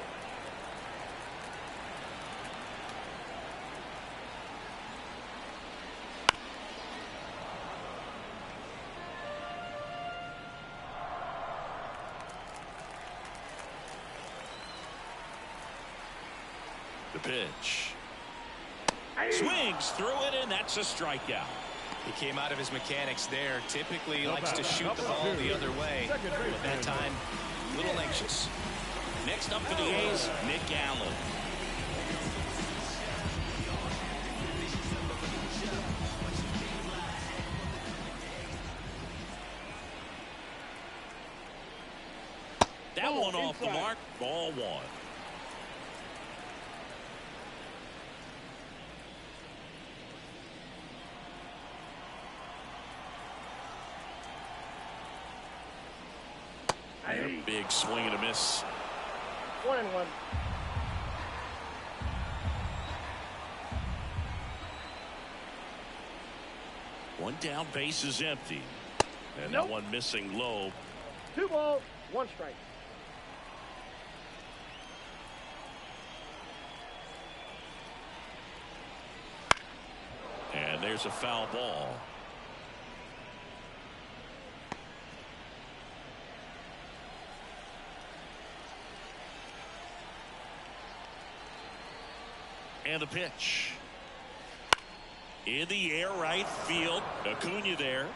The pitch. Swings through it, and that's a strikeout. He came out of his mechanics there. Typically he likes to shoot the ball the other way, but that time a little anxious. Next up for the A's, Nick Allen. That one off the mark. Ball 1. Big swing and a miss. 1-1. One down, base is empty. And that one missing low. 2 balls, 1 strike. And there's a foul ball. And the pitch. In the air, right field. Acuna there.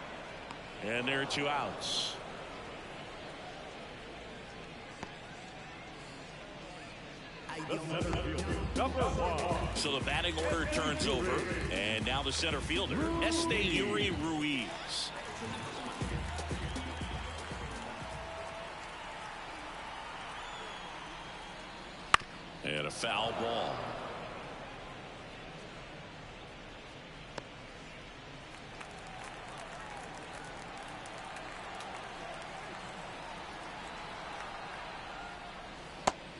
And there are 2 outs. So the batting order turns over. And now the center fielder, Esteury Ruiz. And a foul ball.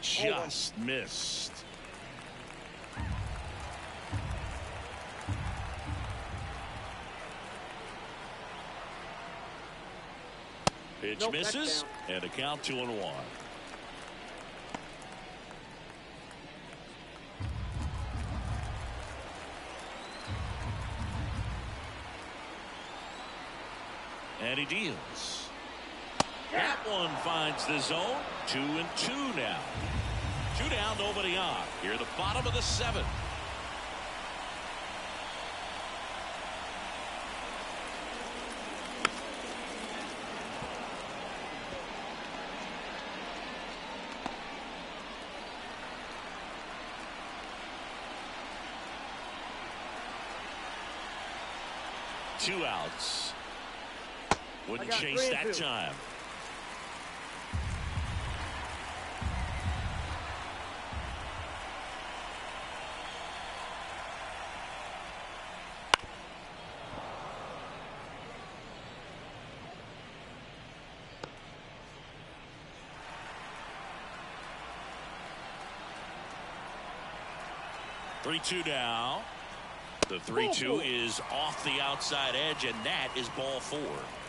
Just missed. Pitch misses, and a count 2-1. And he deals. That one finds the zone. 2-2 now. 2 down, nobody on. Here at the bottom of the 7th. Two outs. Wouldn't chase that time. Three-two now. The 3-2 is off the outside edge, and that is ball 4.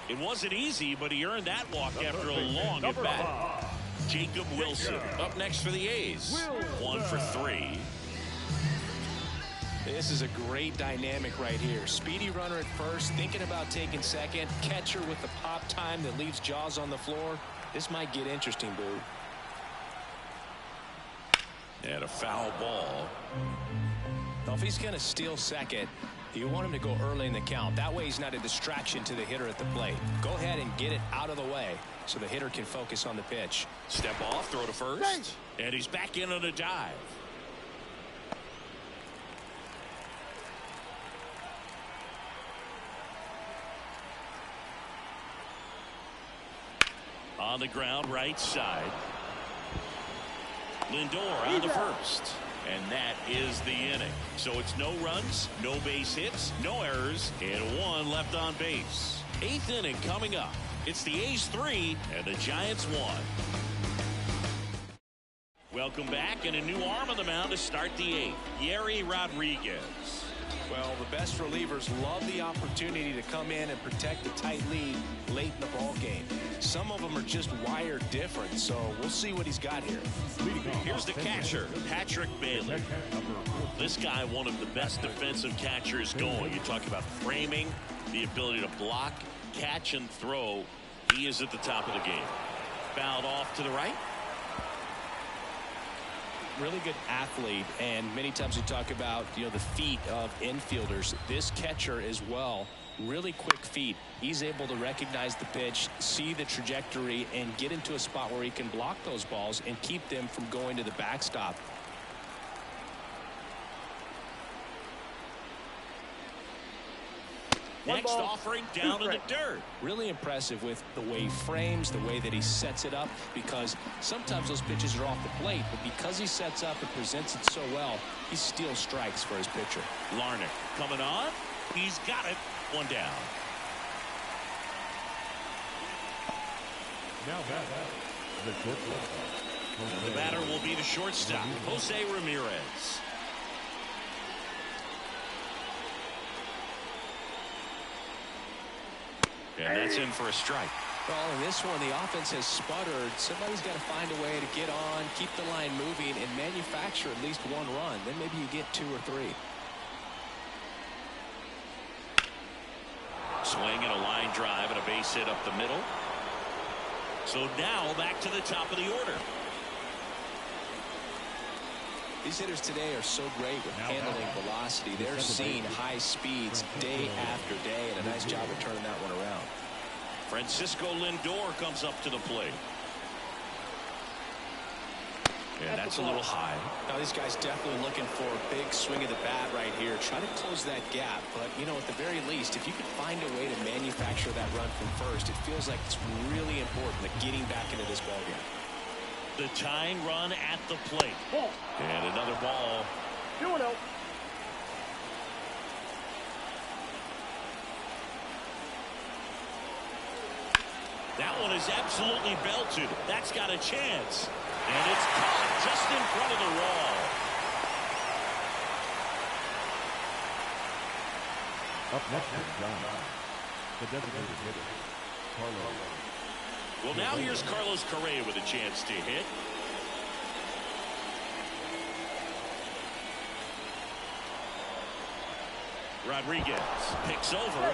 It wasn't easy, but he earned that walk after a long at bat. Jacob Wilson up next for the A's. 1 for 3. This is a great dynamic right here. Speedy runner at first, thinking about taking second. Catcher with the pop time that leaves Jaws on the floor. This might get interesting, Boo. And a foul ball. Well, if he's going to steal second, you want him to go early in the count. That way he's not a distraction to the hitter at the plate. Go ahead and get it out of the way so the hitter can focus on the pitch. Step off, throw to first. And he's back in on a dive. On the ground, right side. Lindor on the first. And that is the inning. So it's no runs, no base hits, no errors, and 1 left on base. 8th inning coming up. It's the A's 3 and the Giants 1. Welcome back, and a new arm on the mound to start the 8th. Yerry Rodriguez. Well, the best relievers love the opportunity to come in and protect the tight lead late in the ball game. Some of them are just wired different, so we'll see what he's got here. Here's the catcher, Patrick Bailey. This guy, one of the best defensive catchers going. You talk about framing, the ability to block, catch, and throw. He is at the top of the game. Fouled off to the right. Really good athlete, and many times we talk about the feet of infielders. This catcher as well, really quick feet. He's able to recognize the pitch, see the trajectory, and get into a spot where he can block those balls and keep them from going to the backstop. Next offering down in the dirt. Really impressive with the way he frames, the way that he sets it up, because sometimes those pitches are off the plate, but because he sets up and presents it so well, he steals strikes for his pitcher. Larnach coming on. He's got it. 1 down. Now the shortstop. The batter will be the shortstop, Jose Ramirez. And that's in for a strike. Well, in this one, the offense has sputtered. Somebody's got to find a way to get on, keep the line moving, and manufacture at least 1 run. Then maybe you get 2 or 3. Swing and a line drive and a base hit up the middle. So now back to the top of the order. These hitters today are so great with handling velocity. They're seeing high speeds day after day, and a nice job of turning that one around. Francisco Lindor comes up to the plate. And that's a little high. Now, these guys definitely looking for a big swing of the bat right here. Try to close that gap. But, at the very least, if you could find a way to manufacture that run from first, it feels like it's really important that getting back into this ballgame. The tying run at the plate. Ball. And another ball. 2-0. That one is absolutely belted. That's got a chance. And it's caught just in front of the wall. Up next is John, the designated hitter, Carlos. Well, now here's Carlos Correa with a chance to hit. Rodriguez picks over.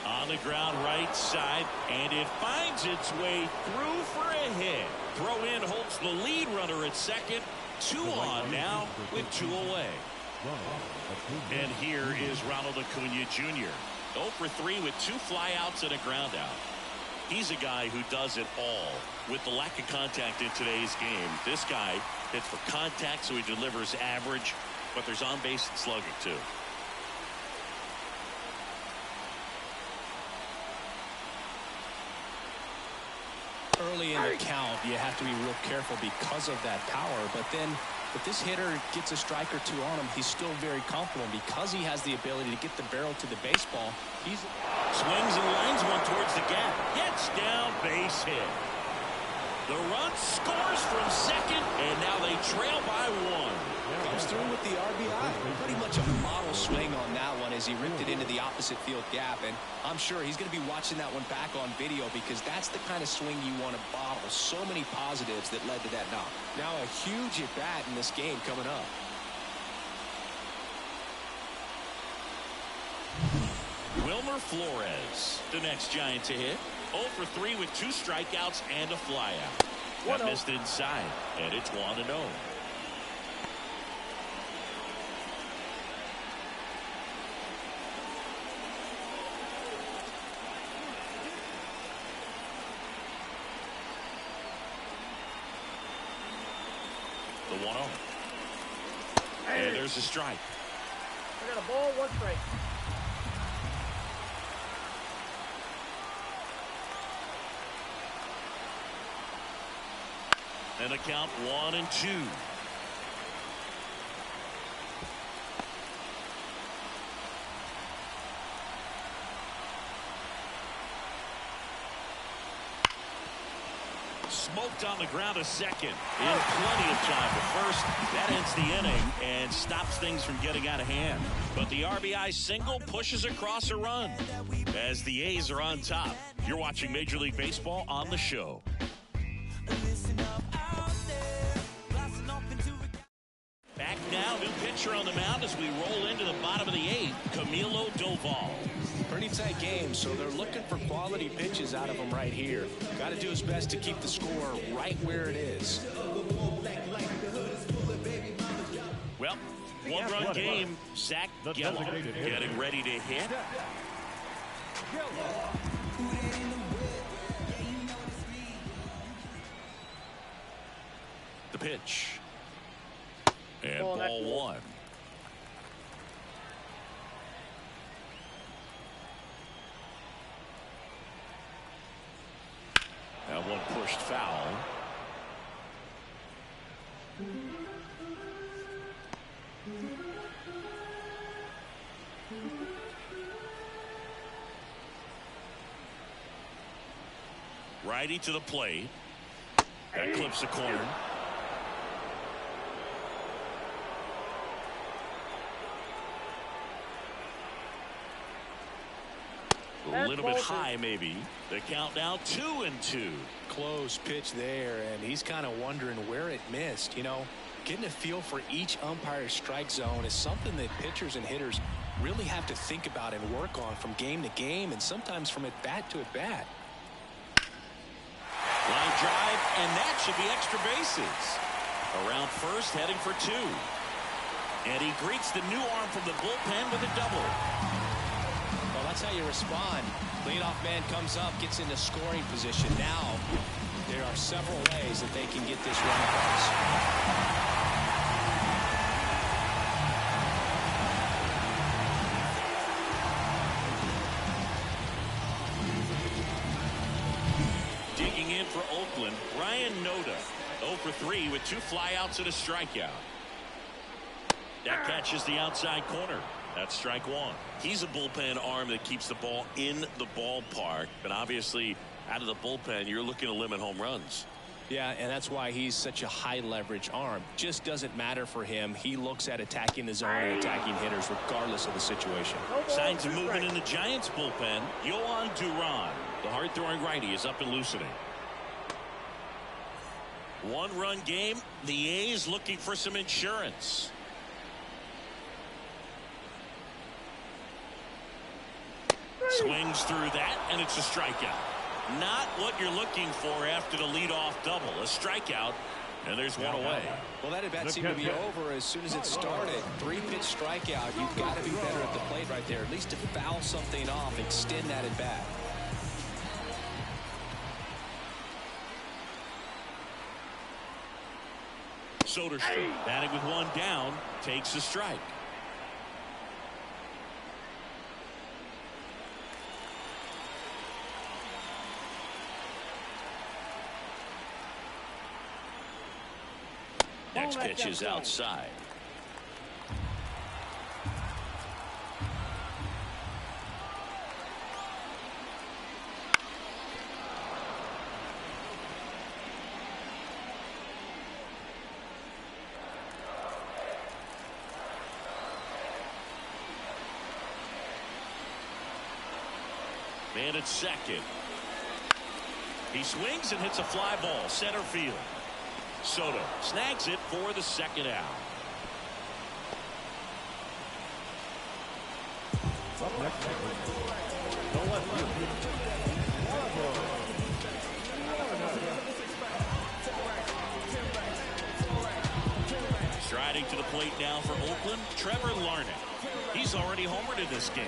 On the ground right side, and it finds its way through for a hit. Throw in holds the lead runner at second. 2 on now with 2 away. And here is Ronald Acuna Jr. 0 for 3 with 2 flyouts and a ground out. He's a guy who does it all. With the lack of contact in today's game, this guy hits for contact, so he delivers average, but there's on base and slugging too. Early in the count, you have to be real careful because of that power. But then if this hitter gets a strike or 2 on him, he's still very comfortable. Because he has the ability to get the barrel to the baseball, he's swings and lines one towards the gap. Gets down, base hit. The run scores from second, and now they trail by 1. Comes through with the RBI. Pretty much a model swing on that one as he ripped it into the opposite field gap. And I'm sure he's going to be watching that one back on video, because that's the kind of swing you want to bottle. So many positives that led to that knock. Now a huge at-bat in this game coming up. Wilmer Flores, the next Giant to hit. 0 for 3 with 2 strikeouts and a flyout. That missed inside, and it's 1-0. The 1-0. And there's a strike. I got a ball, 1 strike. And the count 1-2. Smoked on the ground a second. In plenty of time. But first, that ends the inning and stops things from getting out of hand. But the RBI single pushes across a run as the A's are on top. You're watching Major League Baseball on the show. Back now, new pitcher on the mound as we roll into the bottom of the eighth, Camilo Doval. Pretty tight game, so they're looking for quality pitches out of him right here. Got to do his best to keep the score right where it is. Well, one-run game. Zach Geller getting ready to hit. The pitch. And ball one. Now one pushed foul. Righty to the plate. That clips the corner. A little bit high, maybe. The count now 2-2. Close pitch there, and he's kind of wondering where it missed. You know, getting a feel for each umpire's strike zone is something that pitchers and hitters really have to think about and work on from game to game, and sometimes from at bat to at bat. Line drive, and that should be extra bases. Around first, heading for two. And he greets the new arm from the bullpen with a double. Well, that's how you respond. Leadoff man comes up, gets into scoring position. Now, there are several ways that they can get this run across. Digging in for Oakland, Ryan Noda, 0 for 3 with 2 flyouts and a strikeout. That catches the outside corner. That's strike one. He's a bullpen arm that keeps the ball in the ballpark, but obviously out of the bullpen, you're looking to limit home runs. Yeah, and that's why he's such a high leverage arm. Just doesn't matter for him. He looks at attacking the zone and attacking hitters regardless of the situation. Signs of movement in the Giants bullpen. Yohan Duran, the hard-throwing righty, is up and loosening. One-run game. The A's looking for some insurance. Swings through that, and it's a strikeout. Not what you're looking for after the leadoff double. A strikeout, and there's one away. Well, that at-bat seemed to be over as soon as it started. 3-pitch strikeout. You've got to be better at the plate right there, at least to foul something off, extend that at-bat. Soderstrom, batting with one down, takes the strike. Next pitch is outside. Man at second. He swings and hits a fly ball center field. Soto snags it for the second out. Up next, the left field. Striding to the plate now for Oakland, Trevor Larnach. He's already homered in this game.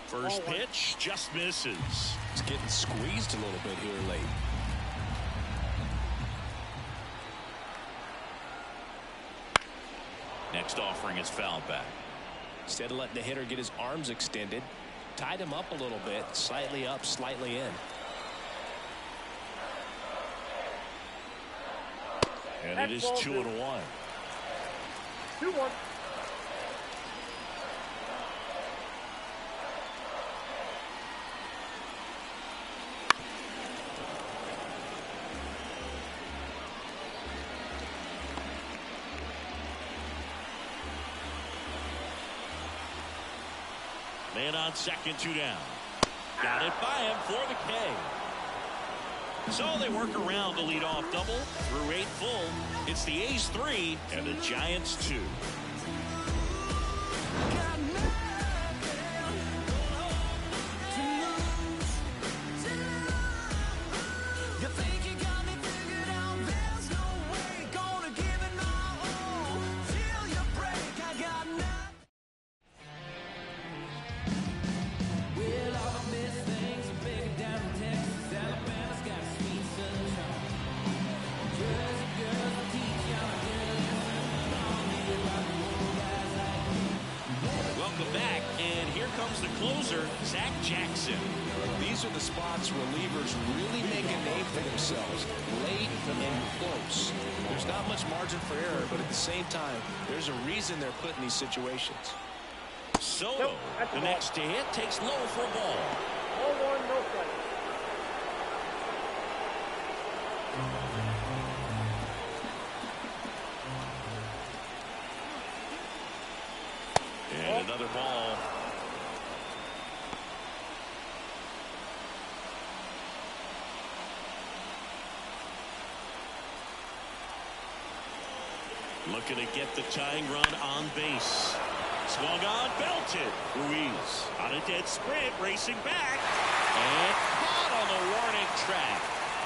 First pitch just misses. It's getting squeezed a little bit here late. Next offering is fouled back. Instead of letting the hitter get his arms extended, tied him up a little bit, slightly up, slightly in. And it is 2-1. 2-1. Man on second, 2 down. Got it by him for the K. So they work around the leadoff double through 8 full. It's the A's 3 and the Giants 2. Back, and here comes the closer, Zach Jackson. These are the spots relievers really make a name for themselves, late and close. There's not much margin for error, but at the same time, there's a reason they're put in these situations. Soto, the next to hit, takes low for a ball. 0-1, no strike. And another ball. Looking to get the tying run on base. Swung on, belted. Ruiz on a dead sprint, racing back. And caught on the warning track.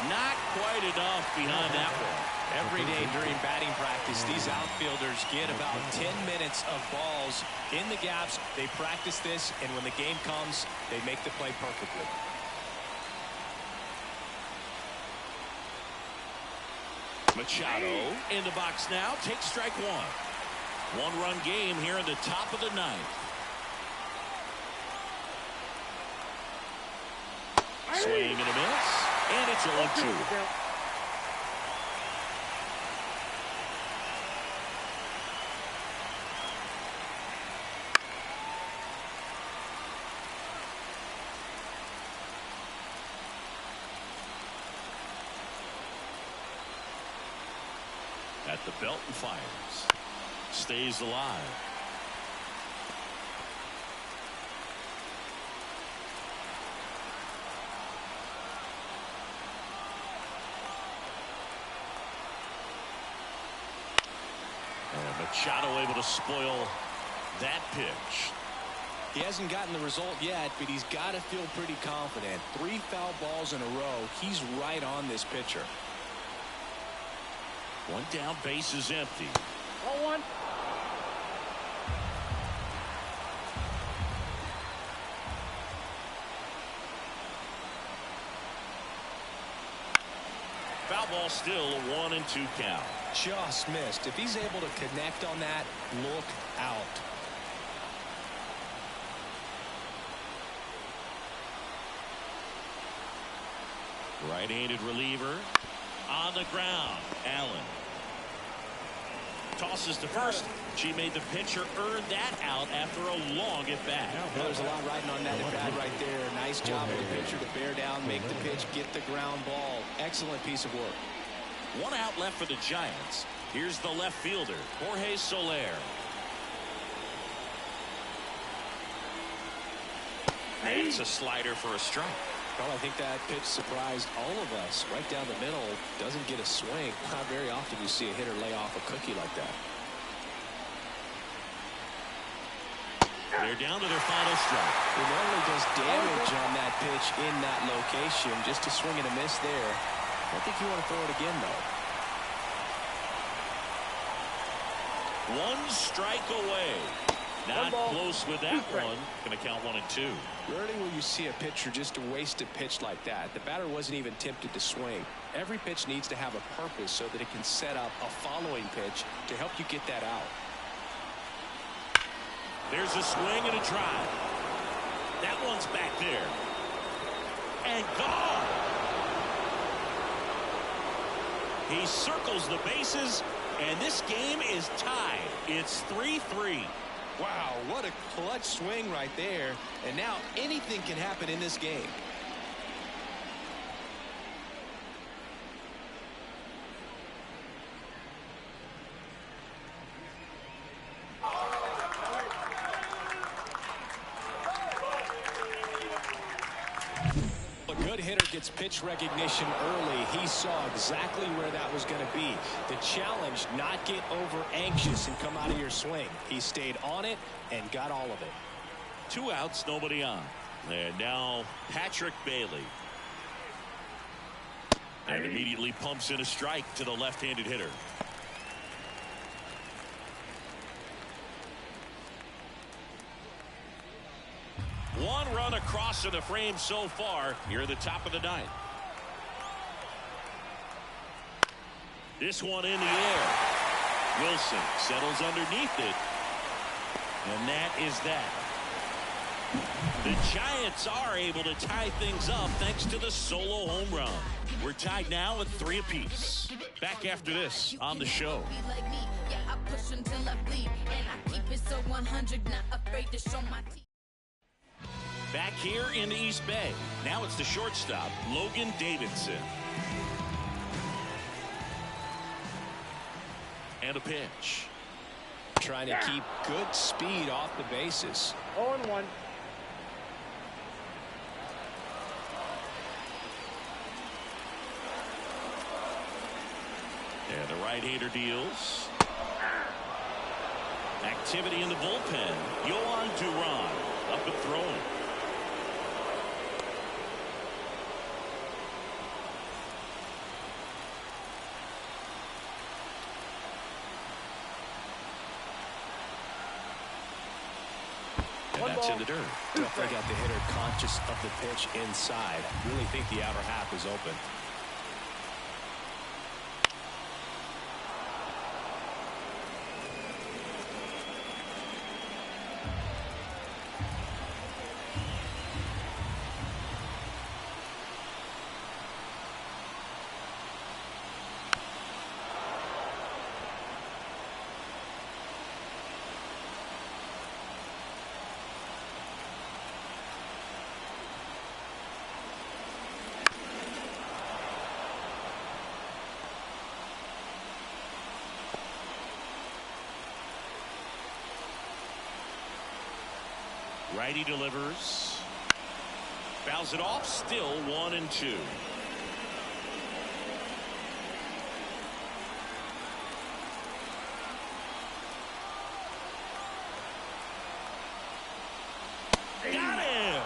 Not quite enough behind that one. Every day during batting practice, these outfielders get about 10 minutes of balls in the gaps. They practice this, and when the game comes, they make the play perfectly. Machado in the box now, takes strike 1. One-run game here in the top of the 9th. Swing and a miss, and it's 0-2. At the belt and fires. Stays alive. And Machado able to spoil that pitch. He hasn't gotten the result yet, but he's got to feel pretty confident. 3 foul balls in a row. He's right on this pitcher. One down, base is empty. 0-1. Foul ball still, a 1-2 count. Just missed. If he's able to connect on that, look out. Right-handed reliever on the ground. Allen tosses to first. She made the pitcher earn that out after a long at-bat. Well, there's a lot riding on that at-bat right there. Nice job of the pitcher to bear down, make the pitch, get the ground ball. Excellent piece of work. 1 out left for the Giants. Here's the left fielder, Jorge Soler. And it's a slider for a strike. Well, I think that pitch surprised all of us. Right down the middle, doesn't get a swing. Not very often you see a hitter lay off a cookie like that. They're down to their final strike. He normally does damage on that pitch in that location. Just a swing and a miss there. I think you want to throw it again, though. 1 strike away. Not close with that one. Going to count 1 and 2. Rarely will you see a pitcher just waste a pitch like that. The batter wasn't even tempted to swing. Every pitch needs to have a purpose so that it can set up a following pitch to help you get that out. There's a swing and a drive. That one's back there. And gone. He circles the bases, and this game is tied. It's 3-3. Wow, what a clutch swing right there. And now anything can happen in this game. A good hitter gets pitch recognition early. He saw exactly where that was going to be. The challenge, not get over anxious and come out of your swing. He stayed on it and got all of it. 2 outs, nobody on. And now Patrick Bailey. And immediately pumps in a strike to the left-handed hitter. One run across in the frame so far here at the top of the 9th. This one in the air. Wilson settles underneath it. And that is that. The Giants are able to tie things up thanks to the solo home run. We're tied now at 3 apiece. Back after this on the show. Back here in the East Bay. Now it's the shortstop, Logan Davidson. And a pitch. Trying to keep good speed off the bases. 0-1. And the right-hander deals. Activity in the bullpen. Yohan Duran up and throwing. And that's in the dirt. Definitely got the hitter conscious of the pitch inside. Really think the outer half is open. Righty delivers. Fouls it off. Still 1-2. Got him!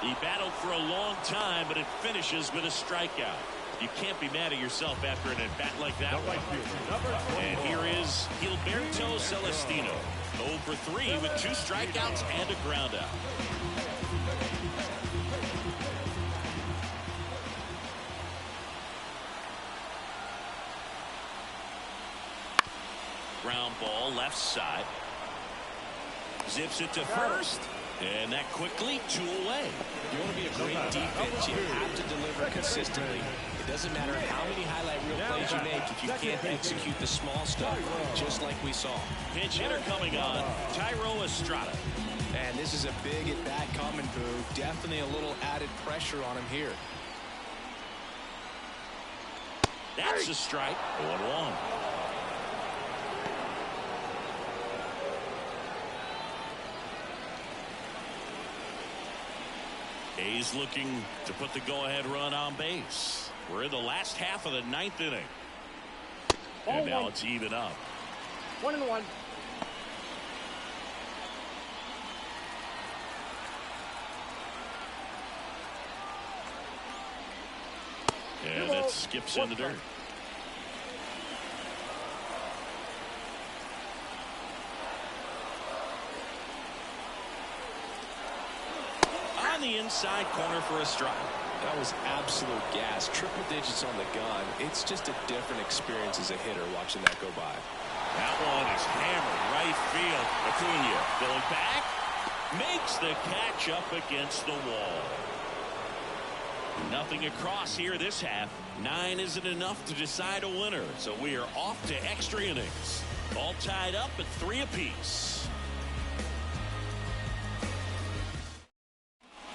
He battled for a long time, but it finishes with a strikeout. You can't be mad at yourself after an at-bat like that one. And here is Gilberto Celestino. 0 for 3 with 2 strikeouts and a groundout. Ground ball left side. Zips it to first. And that quickly 2 away. You want to be a great defense, you have to deliver consistently. It doesn't matter how many highlight reel plays you make if you can't execute the small stuff, just like we saw. Pinch hitter coming on, Tyro Estrada. And this is a big at-bat coming, Boo. Definitely a little added pressure on him here. That's a strike. 0-1. A's looking to put the go-ahead run on base. We're in the last half of the 9th inning. And now it's even up. 1-1. And it skips in the dirt. On the inside corner for a strike. That was absolute gas. Triple digits on the gun. It's just a different experience as a hitter watching that go by. That one is hammered right field. Acuna going back. makes the catch up against the wall. Nothing across here this half. 9 isn't enough to decide a winner, so we are off to extra innings. All tied up at 3 apiece.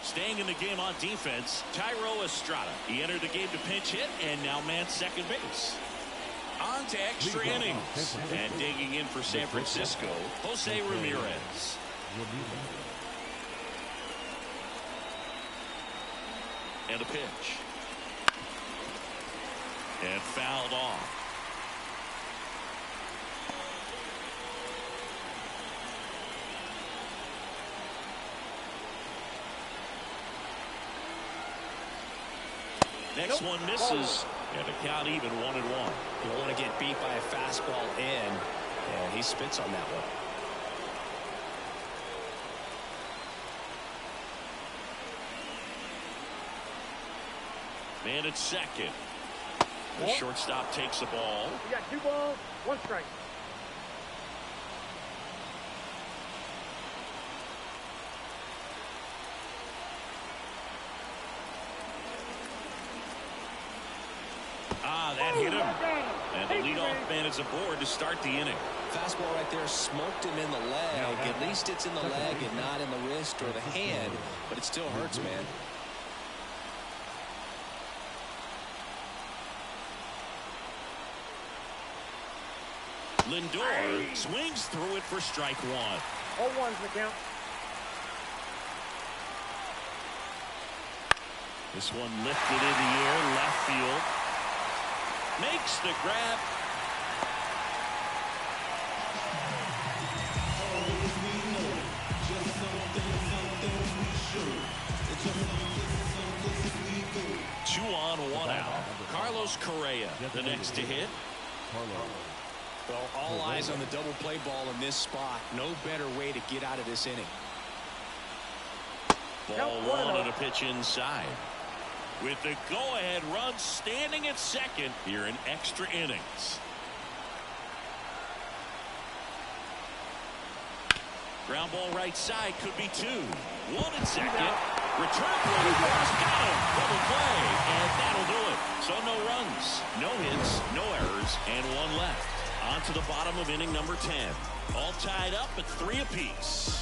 Staying in the game on defense, Tyro Estrada. He entered the game to pinch hit and now mans second base. On to extra innings. And digging in for San Francisco, Jose Ramirez. And a pitch. And fouled off. Next one misses, and the count even 1-1. You don't want to get beat by a fastball in, and he spits on that one. Man at second. The shortstop takes the ball. You got 2 balls, 1 strike. That hit him. And the leadoff man is aboard to start the inning. Fastball right there smoked him in the leg. At least it's in the leg and not in the wrist or the hand, but it still hurts, man. Lindor swings through it for strike 1. 0-1's the count. This one lifted in the air, left field. Makes the grab. Two on, 1 out. Carlos Correa, the next to hit. Well, all eyes on the double play ball in this spot. No better way to get out of this inning. Ball 1 and a pitch inside. With the go-ahead run standing at second here in extra innings. Ground ball right side, could be 2. 1 at second. Return throw across, got him. Double play, and that'll do it. So no runs, no hits, no errors, and 1 left. On to the bottom of inning number 10. All tied up at 3 apiece.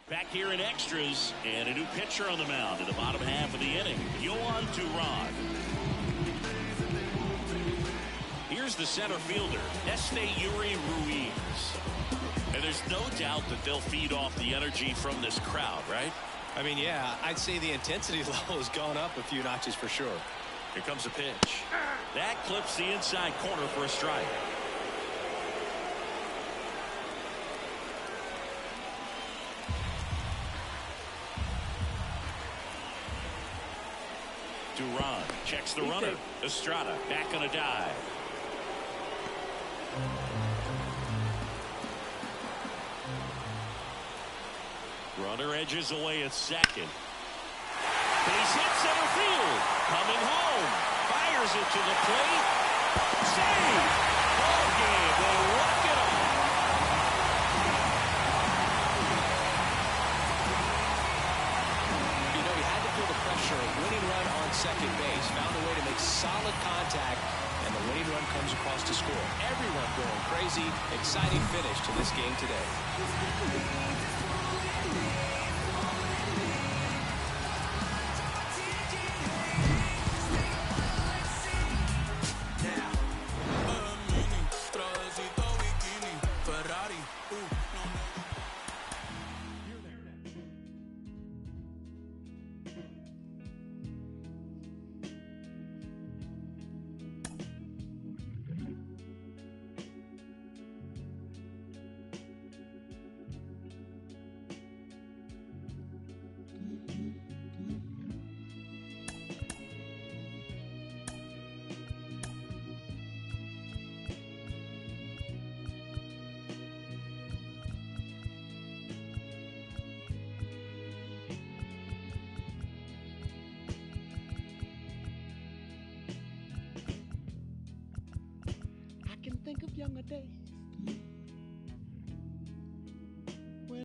Back here in extras, and a new pitcher on the mound in the bottom half of the inning. Yohan Duran. Here's the center fielder, Yuri Ruiz. And there's no doubt that they'll feed off the energy from this crowd, right? I mean, yeah, I'd say the intensity level has gone up a few notches for sure. Here comes a pitch. That clips the inside corner for a strike. Duran checks the runner. Estrada back on a dive. Runner edges away at second. Base hit center field. Coming home. Fires it to the plate. Save. Ball game. They walk it off. You know, he had to feel the pressure. Winning run on second base. Found a way to make solid contact. And the winning run comes across to score. Everyone going crazy. Exciting finish to this game today. day.